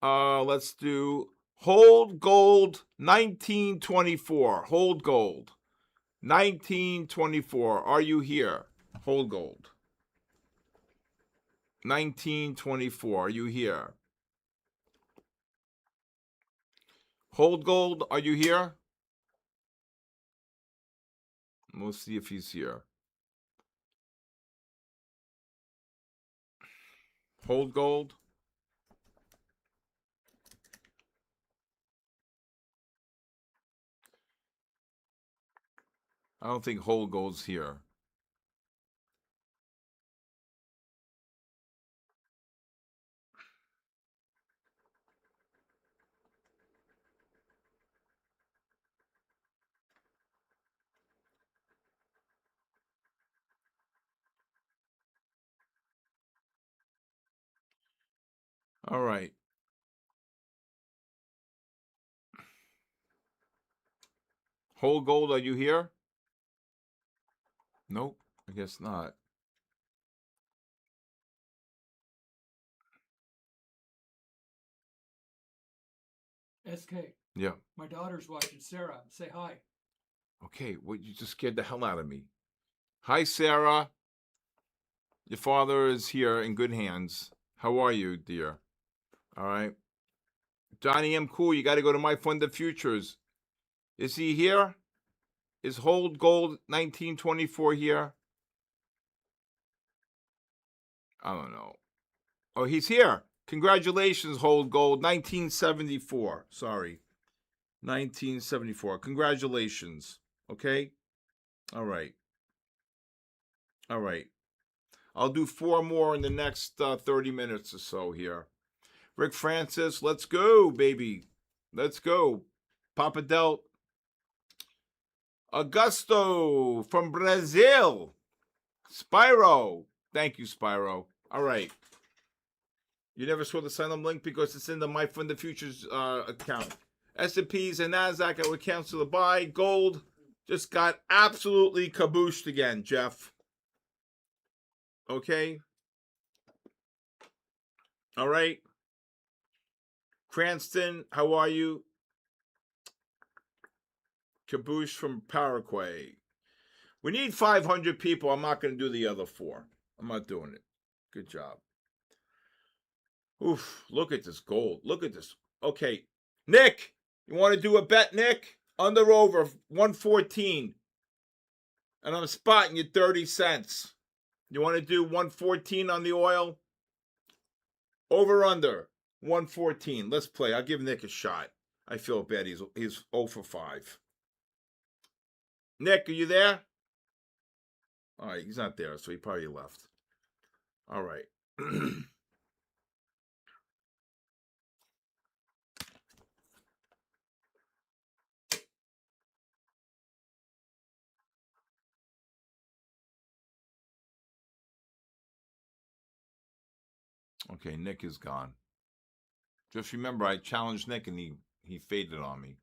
Let's do Hold Gold 1924. Hold Gold 1924. Are you here? Hold Gold 1924. Are you here? Hold Gold. Are you here? We'll see if he's here. Hold Gold. I don't think whole gold's here. All right. Whole gold, are you here? Nope, I guess not. SK. Yeah. My daughter's watching. Sarah, say hi. Okay, well, you just scared the hell out of me. Hi, Sarah. Your father is here in good hands. How are you, dear? All right. Johnny M. Cool, you got to go to My Fund of Futures. Is he here? Is Hold Gold 1924 here? I don't know. Oh, he's here. Congratulations, Hold Gold 1974. Sorry. 1974. Congratulations. Okay? All right. All right. I'll do 4 more in the next 30 minutes or so here. Rick Francis, let's go, baby. Let's go. Papa Delt. Augusto from Brazil. Spyro. Thank you, Spyro. All right. You never saw the sign-up link because it's in the My Fund of Futures account. S&Ps and NASDAQ would cancel the buy. Gold just got absolutely kabooshed again, Jeff. Okay. All right. Cranston, how are you? Kaboosh from Paraguay. We need 500 people. I'm not going to do the other 4. I'm not doing it. Good job. Oof, look at this gold. Look at this. Okay. Nick, you want to do a bet, Nick? Under over 114. And I'm spotting you 30 cents. You want to do 114 on the oil? Over under 114. Let's play. I'll give Nick a shot. I feel bad. He's 0 for 5. Nick, are you there? All right, he's not there, so he probably left. All right. Okay, Nick is gone. Just remember, I challenged Nick and he faded on me.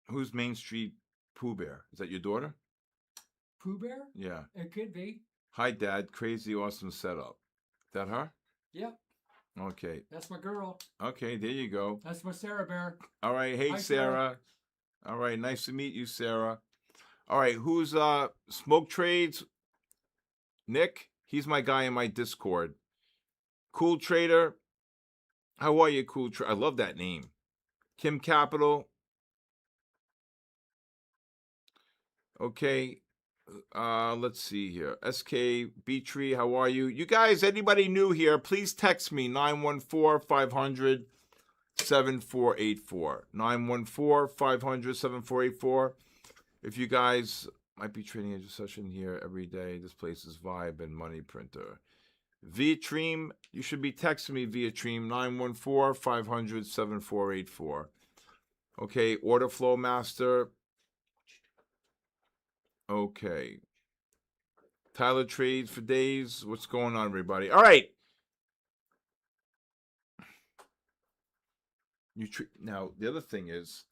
Who's Main Street Pooh Bear? Is that your daughter? Pooh Bear? Yeah. It could be. Hi, Dad. Crazy, awesome setup. That her? Yep. Okay. That's my girl. Okay, there you go. That's my Sarah Bear. All right. Hey, Hi, Sarah. All right. Nice to meet you, Sarah. All right. Who's Smoke Trades? Nick. He's my guy in my Discord. Cool Trader. How are you, Cool Trader? I love that name. Kim Capital. Okay. Let's see here. SK Beatree, how are you? You guys, anybody new here, please text me 914-500-7484. 914-500-7484. If you guys might be trading a session here every day, this place is Vibe and Money Printer. Viatream, you should be texting me Viatream 914-500-7484. Okay, Order Flow Master. Okay. Tyler Trades for days. What's going on, everybody? All right. Now, the other thing is,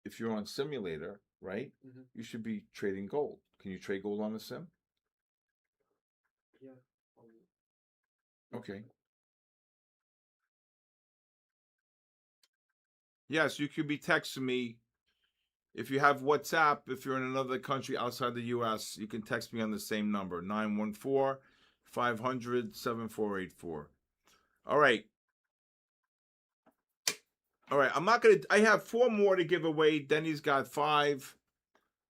if you're on simulator, right, you should be trading gold. Can you trade gold on the sim? Yeah. Okay. Yes, you could be texting me. If you have WhatsApp, if you're in another country outside the U.S., you can text me on the same number, 914-500-7484. All right. All right, I have 4 more to give away. Denny's got 5.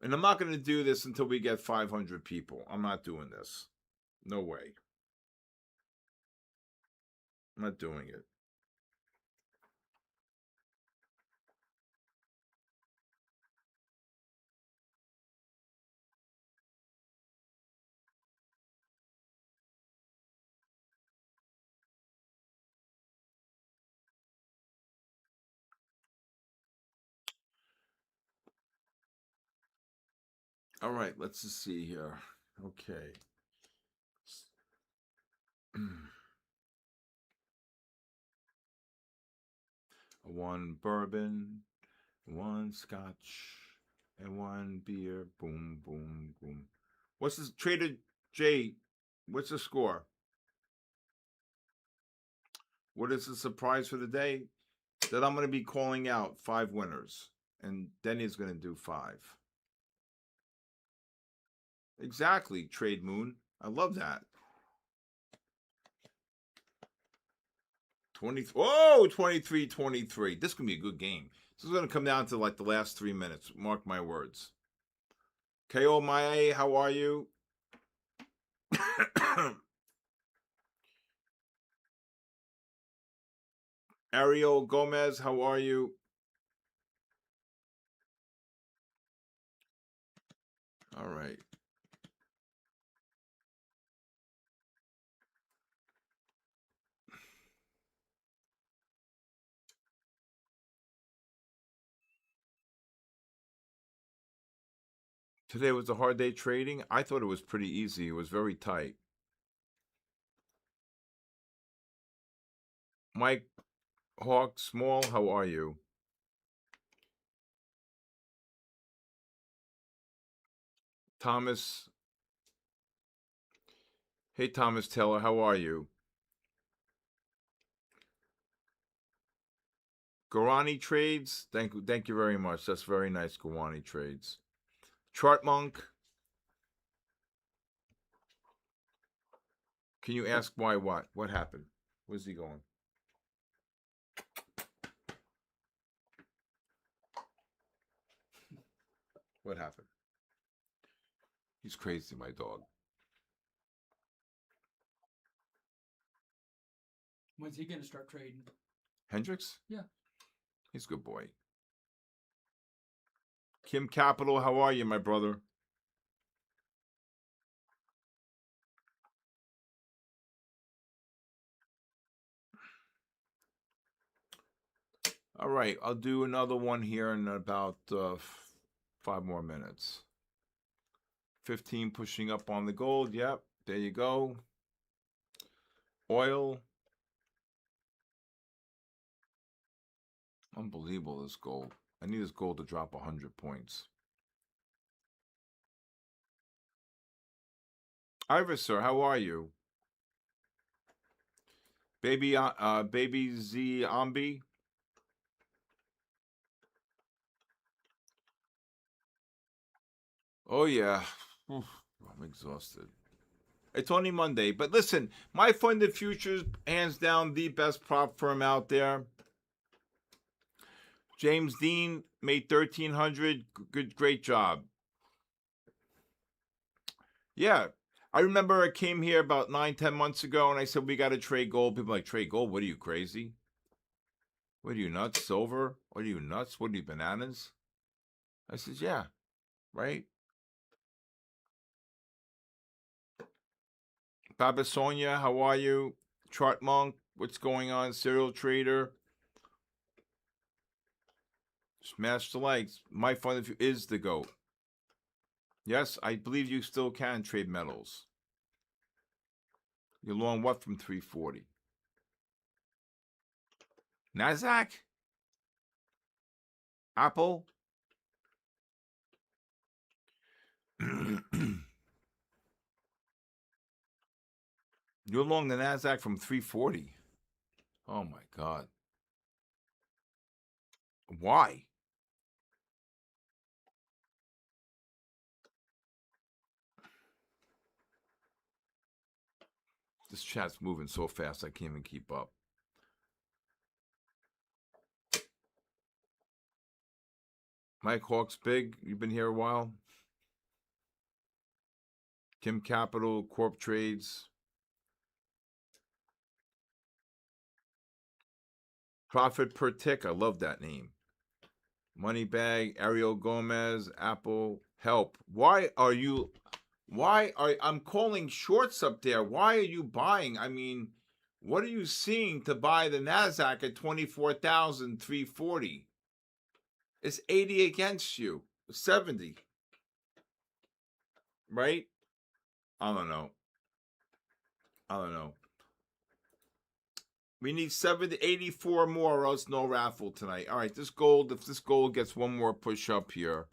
And I'm not going to do this until we get 500 people. I'm not doing this. No way. I'm not doing it. All right, let's just see here. Okay. One bourbon, one scotch, and one beer. Boom, boom, boom. What's this? Trader J, what's the score? What is the surprise for the day? That I'm going to be calling out 5 winners. And Denny's going to do 5. Exactly, Trade Moon. I love that. 23-23. This is going to be a good game. This is going to come down to like the last 3 minutes. Mark my words. KO Mae, how are you? Ariel Gomez, how are you? All right. Today was a hard day trading. I thought it was pretty easy. It was very tight. Mike Hawk Small, how are you? Thomas. Hey, Thomas Taylor, how are you? Garani Trades, thank you very much. That's very nice, Garani Trades. Chart Monk. Can you ask why what? What happened? Where's he going? What happened? He's crazy, my dog. When's he gonna start trading? Hendricks? Yeah. He's a good boy. Kim Capital, how are you, my brother? All right, I'll do another one here in about 5 more minutes. 15 pushing up on the gold. Yep, there you go. Oil. Unbelievable, this gold. I need this gold to drop 100 points. Iris, sir, how are you? Baby Z Ambi. Oh, yeah. Oof, I'm exhausted. It's only Monday. But listen, my funded futures, hands down, the best prop firm out there. James Dean made 1,300. Great job. Yeah. I remember I came here about 9-10 months ago, and I said, we got to trade gold. People are like, trade gold? What are you, crazy? What are you, nuts? Silver? What are you, nuts? What are you, bananas? I said, yeah. Right? Baba Sonia, how are you? Chart Monk, what's going on? Serial Trader. Smash the likes. My fund of you is the GOAT. Yes, I believe you still can trade metals. You're long what from 340? NASDAQ? Apple? You're long the NASDAQ from 340. Oh my God. Why? This chat's moving so fast I can't even keep up. Mike Hawks Big, you've been here a while. Kim Capital, Corp Trades. Profit per tick, I love that name. Moneybag, Ariel Gomez, Apple, help. I'm calling shorts up there. Why are you buying? I mean, what are you seeing to buy the NASDAQ at 24,340? It's 80 against you, 70. right? I don't know. We need 84 more, or else no raffle tonight. All right, this gold, if this gold gets one more push up here,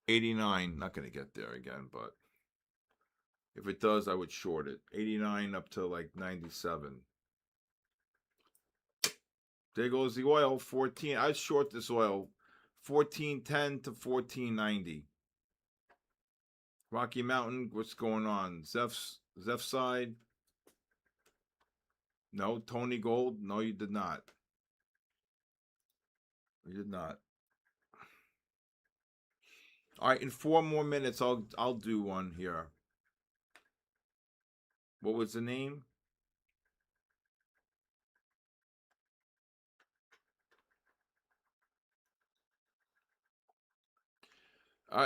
89, not going to get there again, but if it does, I would short it. 89 up to like 97. There goes the oil, 14. I'd short this oil, 14.10 to 14.90. Rocky Mountain, what's going on? Zeph's side? No. Tony Gold? No, you did not. You did not. All right, in 4 more minutes, I'll do one here. What was the name?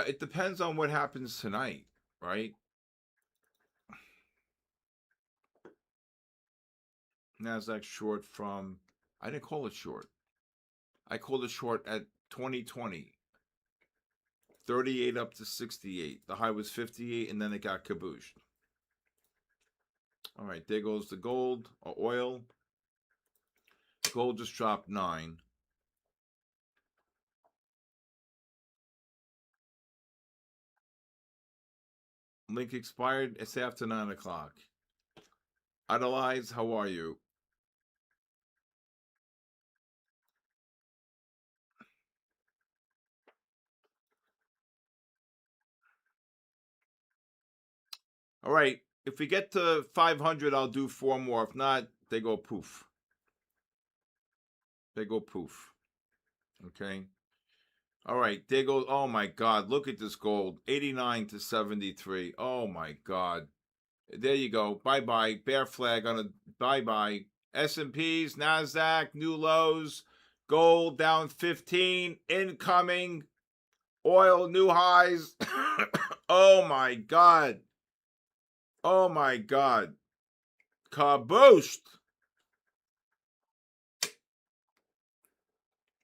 It depends on what happens tonight, right? NASDAQ short from, I didn't call it short. I called it short at 2020. 38 up to 68. The high was 58, and then it got kabooshed. All right, there goes the gold or oil. Gold just dropped 9. Link expired. It's after 9 o'clock. Idolize, how are you? All right. If we get to 500, I'll do 4 more. If not, they go poof. They go poof. Okay. All right. There goes. Oh my God. Look at this gold. 89 to 73. Oh my God. There you go. Bye-bye. Bear flag on a bye-bye. S&Ps, NASDAQ, new lows. Gold down 15. Incoming. Oil, new highs. Oh my God. Oh my God. Kabooshed.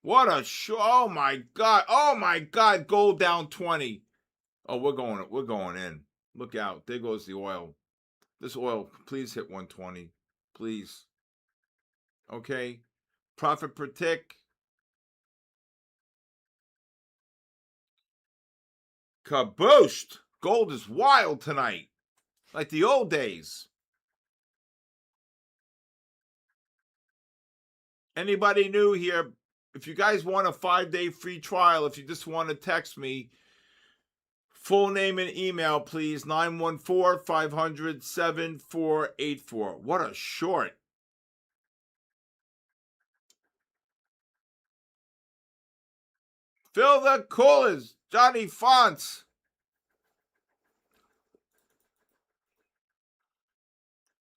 What a show. Oh my God. Oh my God. Gold down 20. Oh, we're going in. Look out. There goes the oil. This oil, please hit 120. Please. Okay. Profit per tick. Kabooshed. Gold is wild tonight. Like the old days. Anybody new here? If you guys want a 5-day free trial, if you just want to text me, full name and email, please. 914-500-7484. What a short. Fill the coolers. Johnny Fonts.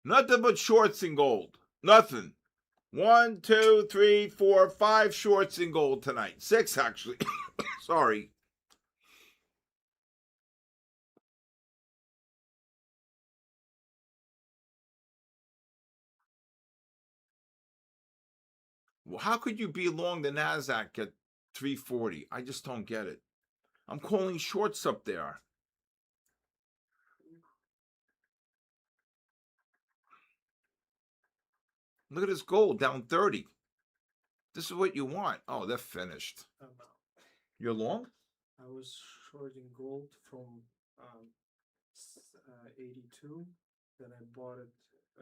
Nothing but shorts in gold. Nothing. 1, 2, 3, 4, 5 shorts in gold tonight. 6, actually. Sorry. Well, how could you be long the NASDAQ at 340? I just don't get it. I'm calling shorts up there. Look at this gold down 30. This is what you want. Oh, they're finished. You're long? I was shorting gold from 82. Then I bought it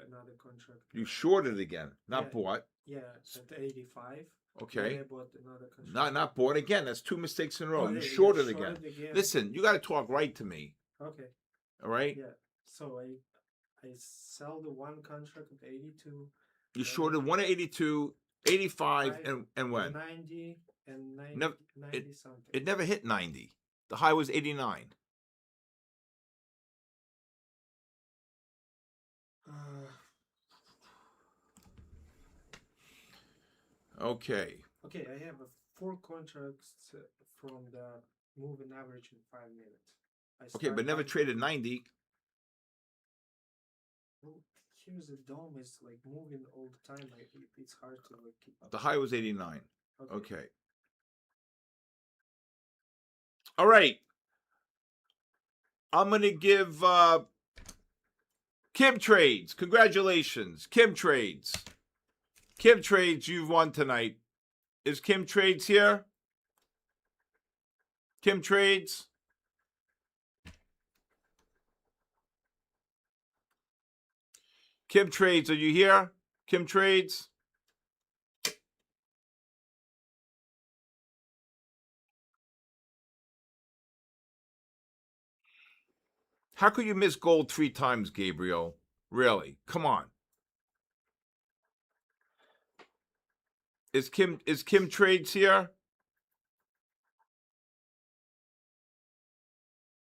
another contract. You shorted again, not bought. Yeah, at 85. Okay. Then I bought another contract. Not bought again. That's 2 mistakes in a row. Oh, You yeah, shorted shorted again. again. Listen, you got to talk right to me. Okay. All right? Yeah. So I sell the one contract at 82. You shorted 1 at 82, 85, and when? 90 and 90, Never, 90 something. It never hit 90. The high was 89. Okay. Okay, I have 4 contracts from the moving average in 5 minutes. Okay, but never traded 90. Well, here's the dome is like moving all the time. It's hard to like keep up. The high was 89. Okay. Okay. All right. I'm going to give Kim Trades. Congratulations, Kim Trades. Kim Trades, you've won tonight. Is Kim Trades here? Kim Trades? Kim Trades, are you here? Kim Trades? How could you miss gold 3 times, Gabriel? Really? Come on. Is Kim Trades here?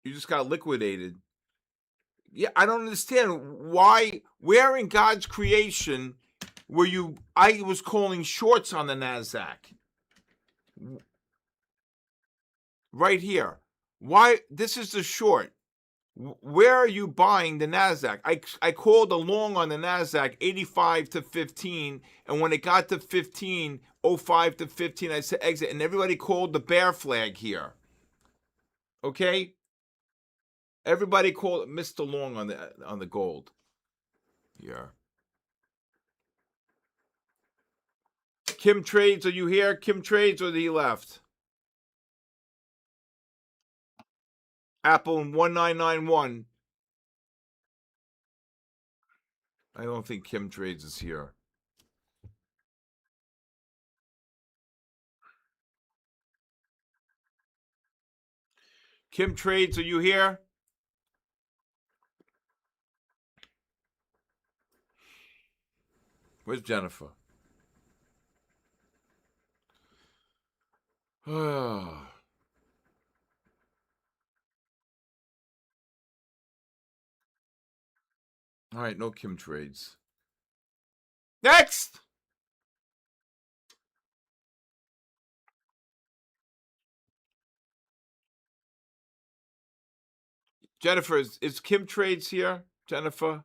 You just got liquidated. Yeah, I don't understand why. Where in God's creation were you? I was calling shorts on the Nasdaq. Right here. Why? This is the short. Where are you buying the Nasdaq? I called a long on the Nasdaq 85 to 15, and when it got to 15, 05 to 15, I said exit, and everybody called the bear flag here. Okay. Everybody called Mr. Long on the gold. Yeah. Kim Trades, are you here? Kim Trades, or he left? Apple 1991. I don't think Kim Trades is here. Kim Trades, are you here? Where's Jennifer? All right, no Kim Trades. Next! Jennifer, is Kim Trades here? Jennifer?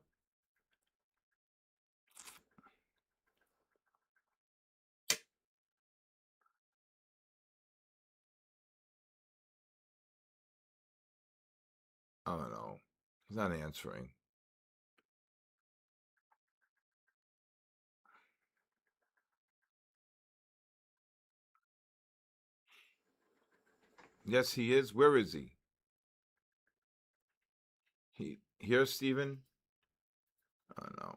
I don't know. He's not answering. Yes, he is. Where is he? He here, Stephen? I don't know.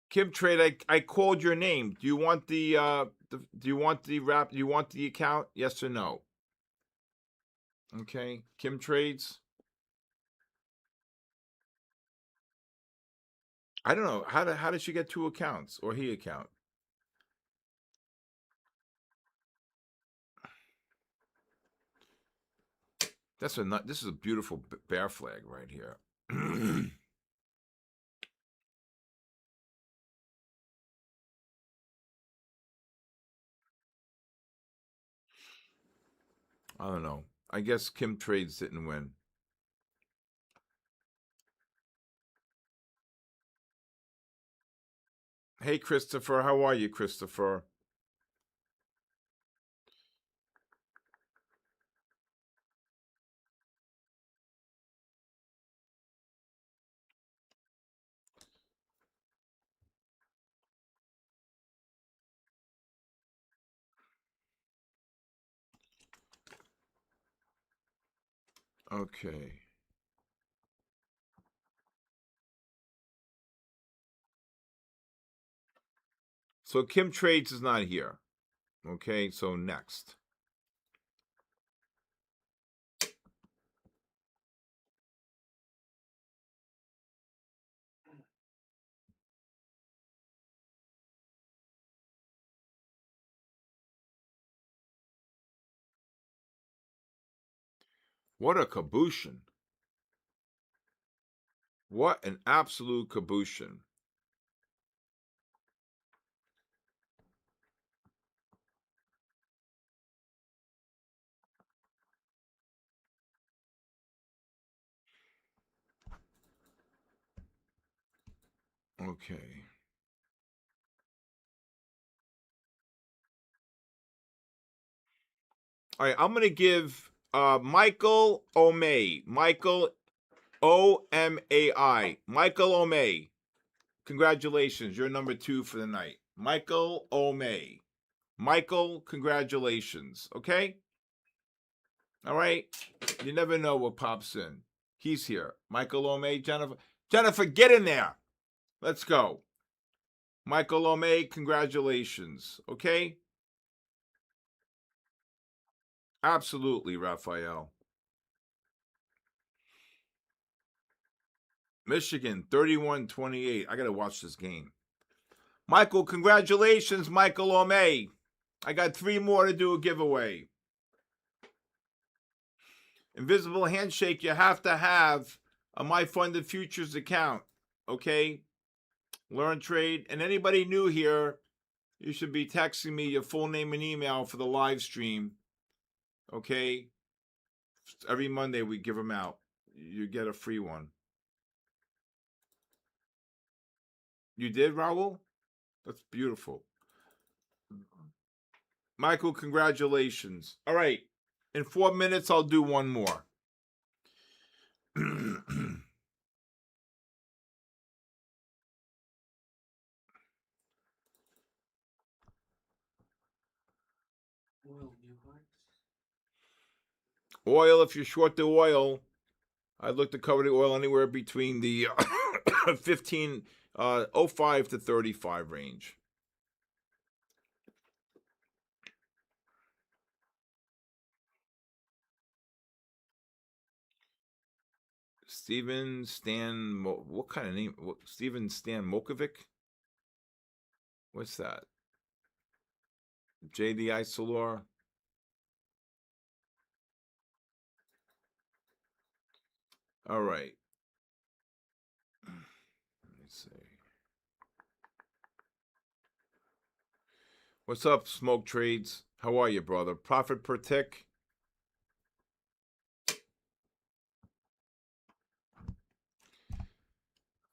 Kim Trade, I called your name. Do you want the do you want the do you want the account? Yes or no? Okay. Kim Trades. I don't know. How did she get 2 accounts or he account? This is a beautiful bear flag right here. I don't know. I guess Kim Trades didn't win. Hey, Christopher. How are you, Christopher? Okay. So Kim Trades is not here. Okay, so next. What a cabooshin. What an absolute cabooshin. Okay. All right, I'm going to give Michael Omay. Michael O-M-A-I. Michael Omay. Congratulations. You're number 2 for the night. Michael Omay. Michael, congratulations. Okay? All right? You never know what pops in. He's here. Michael Omay, Jennifer. Jennifer, get in there. Let's go. Michael Omay, congratulations. Okay? Absolutely, Raphael. Michigan, 31-28. I got to watch this game. Michael, congratulations, Michael Omay. I got 3 more to do a giveaway. Invisible Handshake, you have to have a My Funded Futures account. Okay? Learn trade. And anybody new here, you should be texting me your full name and email for the live stream. Okay? Every Monday we give them out. You get a free one. You did, Raul? That's beautiful. Michael, congratulations. All right. In 4 minutes, I'll do one more. Oil, if you're short the oil, I'd look to cover the oil anywhere between the 05 to 35 range. Steven Stan, what kind of name? Steven Stan Mokovic? What's that? JD Isolor? All right. Let me see. What's up, Smoke Trades? How are you, brother? Profit per tick?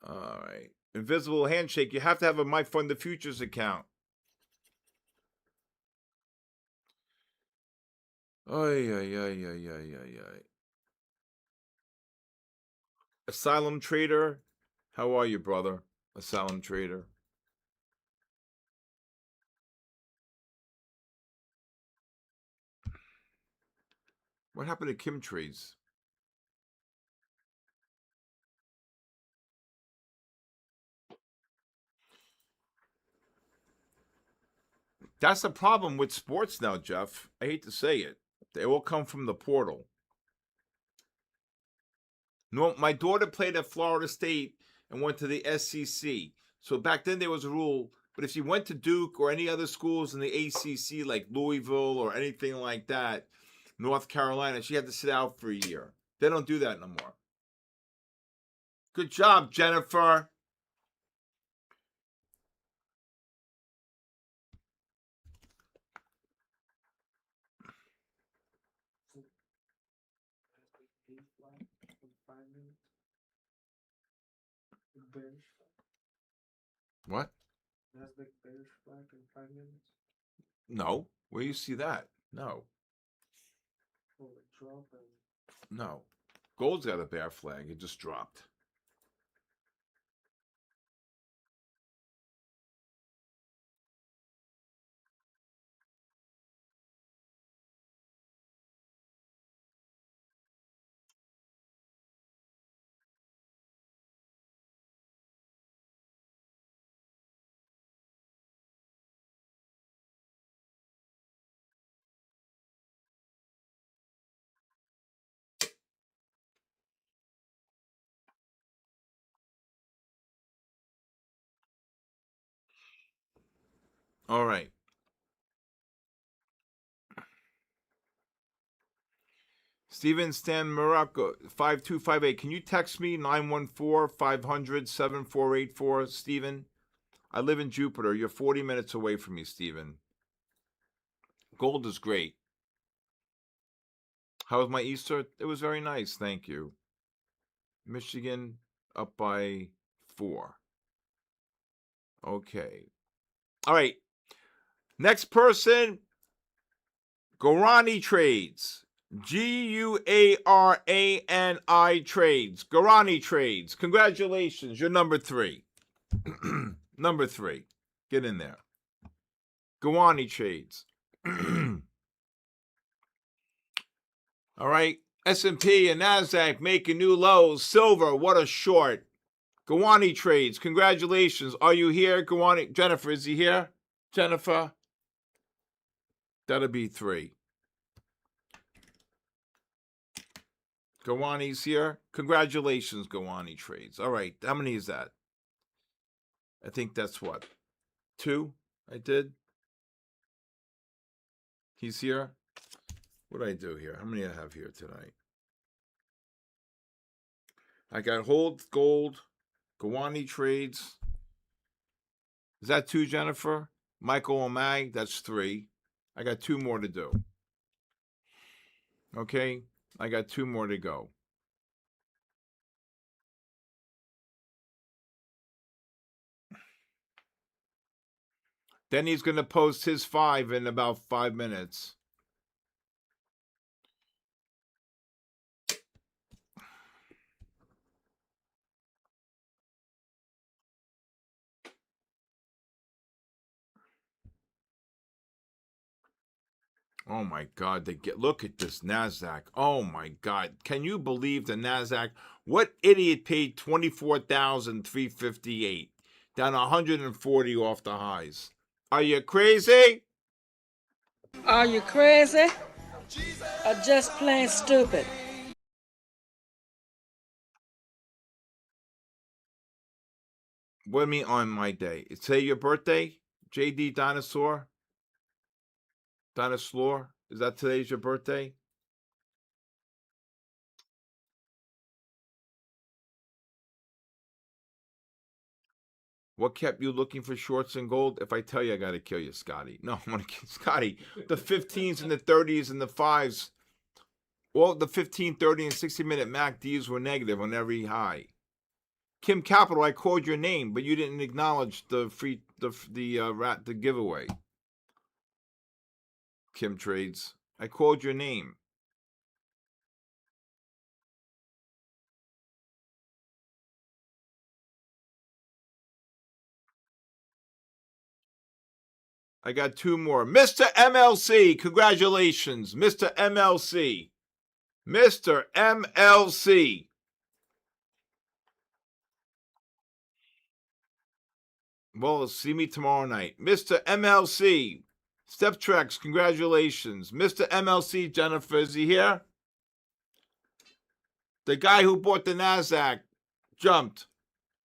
All right. Invisible Handshake. You have to have a My Funded Futures account. Ay. Asylum Trader. How are you, brother? Asylum Trader. What happened to Kim Trades? That's the problem with sports now, Jeff. I hate to say it. They all come from the portal. No, my daughter played at Florida State and went to the SEC. So back then there was a rule, but if she went to Duke or any other schools in the ACC like Louisville or anything like that, North Carolina, she had to sit out for a year. They don't do that no more. Good job, Jennifer. What? Nasdaq bearish flag in 5 minutes. No. Where do you see that? No. Oh, it dropped and No. Gold's got a bear flag. It just dropped. All right. Steven Stan Morocco, 5258. Can you text me 914-500-7484, Steven? I live in Jupiter. You're 40 minutes away from me, Steven. Gold is great. How was my Easter? It was very nice, thank you. Michigan up by 4. Okay. All right. Next person. Guarani Trades. Guarani Trades. Guarani Trades. Congratulations. You're number 3. Number 3. Get in there. Guarani Trades. All right. S&P and NASDAQ making new lows. Silver, what a short. Guarani Trades. Congratulations. Are you here, Guarani? Jennifer, is he here? Jennifer? That'll be 3. Guarani's here. Congratulations, Guarani Trades. All right. How many is that? I think that's what? 2 I did. He's here. What did I do here? How many I have here tonight? I got Hold Gold, Guarani Trades. Is that 2, Jennifer? Michael O'Mag, that's 3. I got 2 more to do. Okay, I got 2 more to go. Then he's going to post his 5 in about 5 minutes. Oh my God! Look at this NASDAQ. Oh my God! Can you believe the NASDAQ? What idiot paid $24,358, down 140 off the highs? Are you crazy? Are you crazy? Or just plain stupid? What do you mean on my day? Say your birthday, JD Dinosaur. Dinosaur. Is that today's your birthday? What kept you looking for shorts and gold? If I tell you, I got to kill you, Scotty. No, I'm going to kill Scotty. The 15s and the 30s and the 5s. Well, the 15, 30, and 60-minute MACDs were negative on every high. Kim Capital, I called your name, but you didn't acknowledge the giveaway. Kim Trades, I called your name. I got 2 more. Mr. MLC, congratulations. Mr. MLC. Mr. MLC. Well, see me tomorrow night. Mr. MLC. Step Treks, congratulations. Mr. MLC, Jennifer, is he here? The guy who bought the NASDAQ jumped.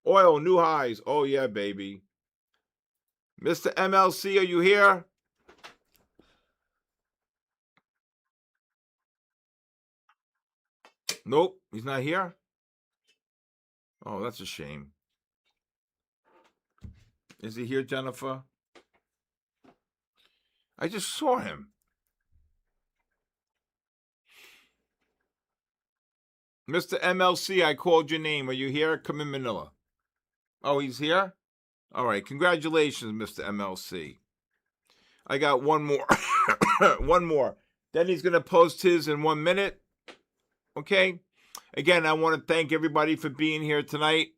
Oil, new highs. Oh, yeah, baby. Mr. MLC, are you here? Nope, he's not here. Oh, that's a shame. Is he here, Jennifer? I just saw him. Mr. MLC, I called your name. Are you here? Come in, Manila. Oh, he's here? All right. Congratulations, Mr. MLC. I got 1 more. 1 more. Then he's going to post his in 1 minute. Okay? Again, I want to thank everybody for being here tonight.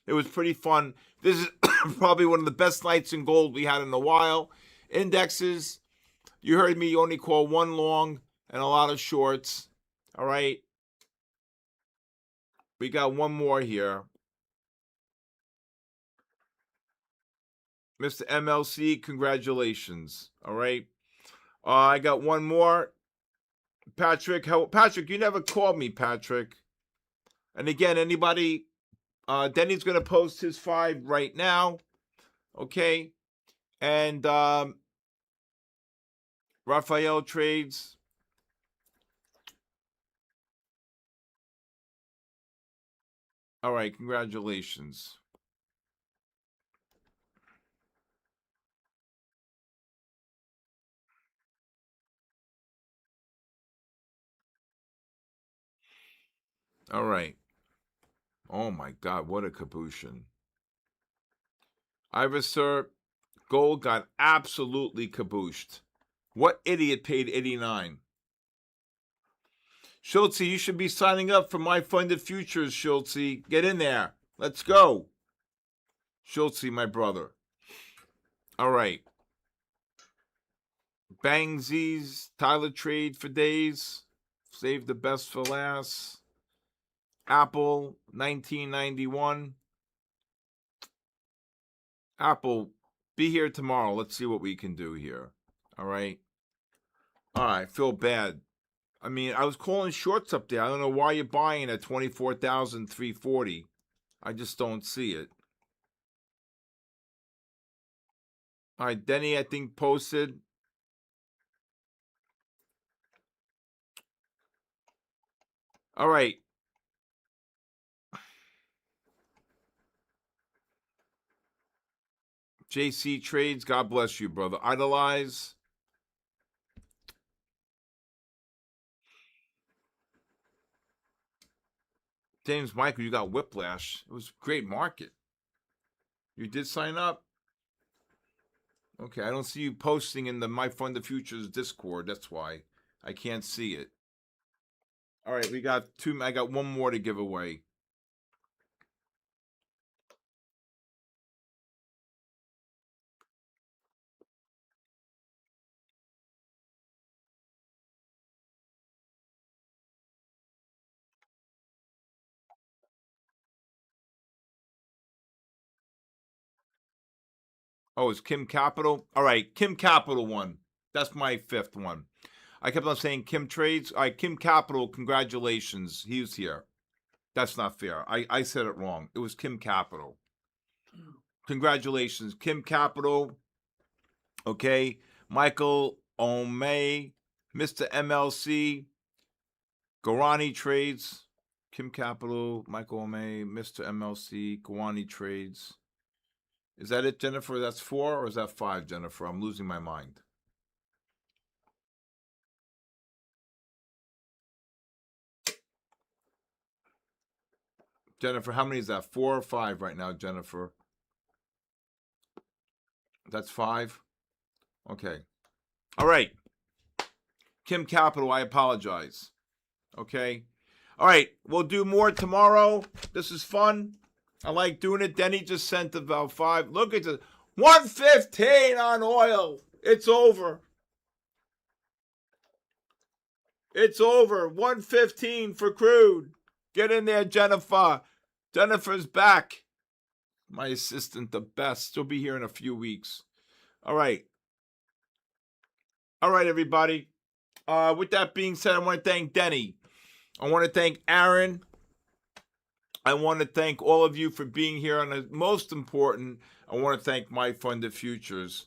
It was pretty fun. This is probably one of the best nights in gold we had in a while. Indexes, you heard me only call 1 long and a lot of shorts. All right. We got 1 more here. Mr. MLC, congratulations. All right. I got 1 more. Patrick, Patrick, you never called me, Patrick. And again, anybody, Denny's going to post his 5 right now. Okay. And Raphael Trades. All right, congratulations. All right. Oh my God, what a cabooshin. Ivisur, gold got absolutely cabooshed. What idiot paid 89? Schultze, you should be signing up for My Funded Futures, Schultze. Get in there. Let's go. Schultze, my brother. All right. Bangsies, Tyler Trade for days. Save the best for last. Apple, 1991. Apple, be here tomorrow. Let's see what we can do here. All right. All right. Feel bad. I mean, I was calling shorts up there. I don't know why you're buying at 24,340. I just don't see it. All right. Denny, I think, posted. All right. JC Trades, God bless you, brother. Idolize. James Michael, you got whiplash. It was a great market. You did sign up? Okay, I don't see you posting in the My Fund the Futures Discord. That's why I can't see it. All right, we got two. I got one more to give away. Oh, it's Kim Capital? All right, Kim Capital won. That's my fifth one. I kept on saying Kim Trades. All right, Kim Capital, congratulations. He was here. That's not fair. I said it wrong. It was Kim Capital. Congratulations, Kim Capital. Okay, Michael O'May, Mr. MLC, Garani Trades, Kim Capital, Michael O'May, Mr. MLC, Garani Trades. Is that it, Jennifer? That's 4, or is that 5, Jennifer? I'm losing my mind. Jennifer, how many is that? 4 or 5 right now, Jennifer? That's 5? Okay. All right. Kim Capital, I apologize. Okay. All right. We'll do more tomorrow. This is fun. I like doing it. Denny just sent about 5. Look at the 115 on oil. It's over. It's over. 115 for crude. Get in there, Jennifer. Jennifer's back. My assistant, the best. She'll be here in a few weeks. All right. All right, everybody. With that being said, I want to thank Denny. I want to thank Aaron. I want to thank all of you for being here. And the most important, I want to thank My Funded Futures.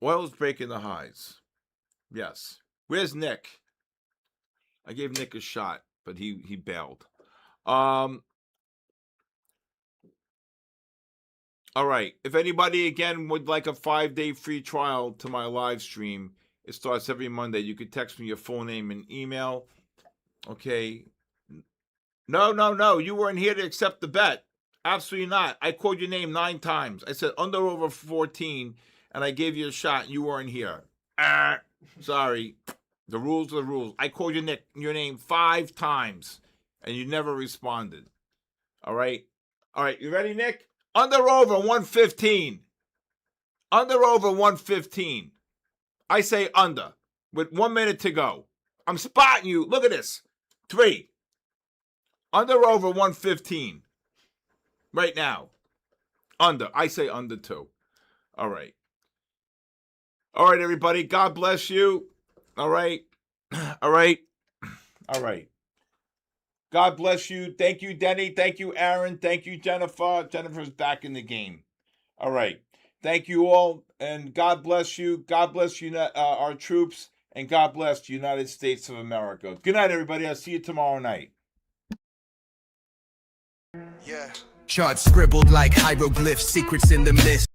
Oil's breaking the highs. Yes. Where's Nick? I gave Nick a shot, but he bailed. All right. If anybody, again, would like a 5-day free trial to my live stream, it starts every Monday. You could text me your full name and email. Okay. No. You weren't here to accept the bet. Absolutely not. I called your name 9 times. I said under over 14, and I gave you a shot, and you weren't here. Sorry. The rules are the rules. I called your name 5 times, and you never responded. All right? All right. You ready, Nick? Under over 115. Under over 115. I say under with 1 minute to go. I'm spotting you. Look at this. 3. Under over 115. Right now. Under. I say under 2. All right. All right, everybody. God bless you. All right. All right. All right. God bless you. Thank you, Denny. Thank you, Aaron. Thank you, Jennifer. Jennifer's back in the game. All right. Thank you all, and God bless you. God bless you, our troops, and God bless the United States of America. Good night, everybody. I'll see you tomorrow night. Yeah. Charts scribbled like hieroglyphs, secrets in the mist.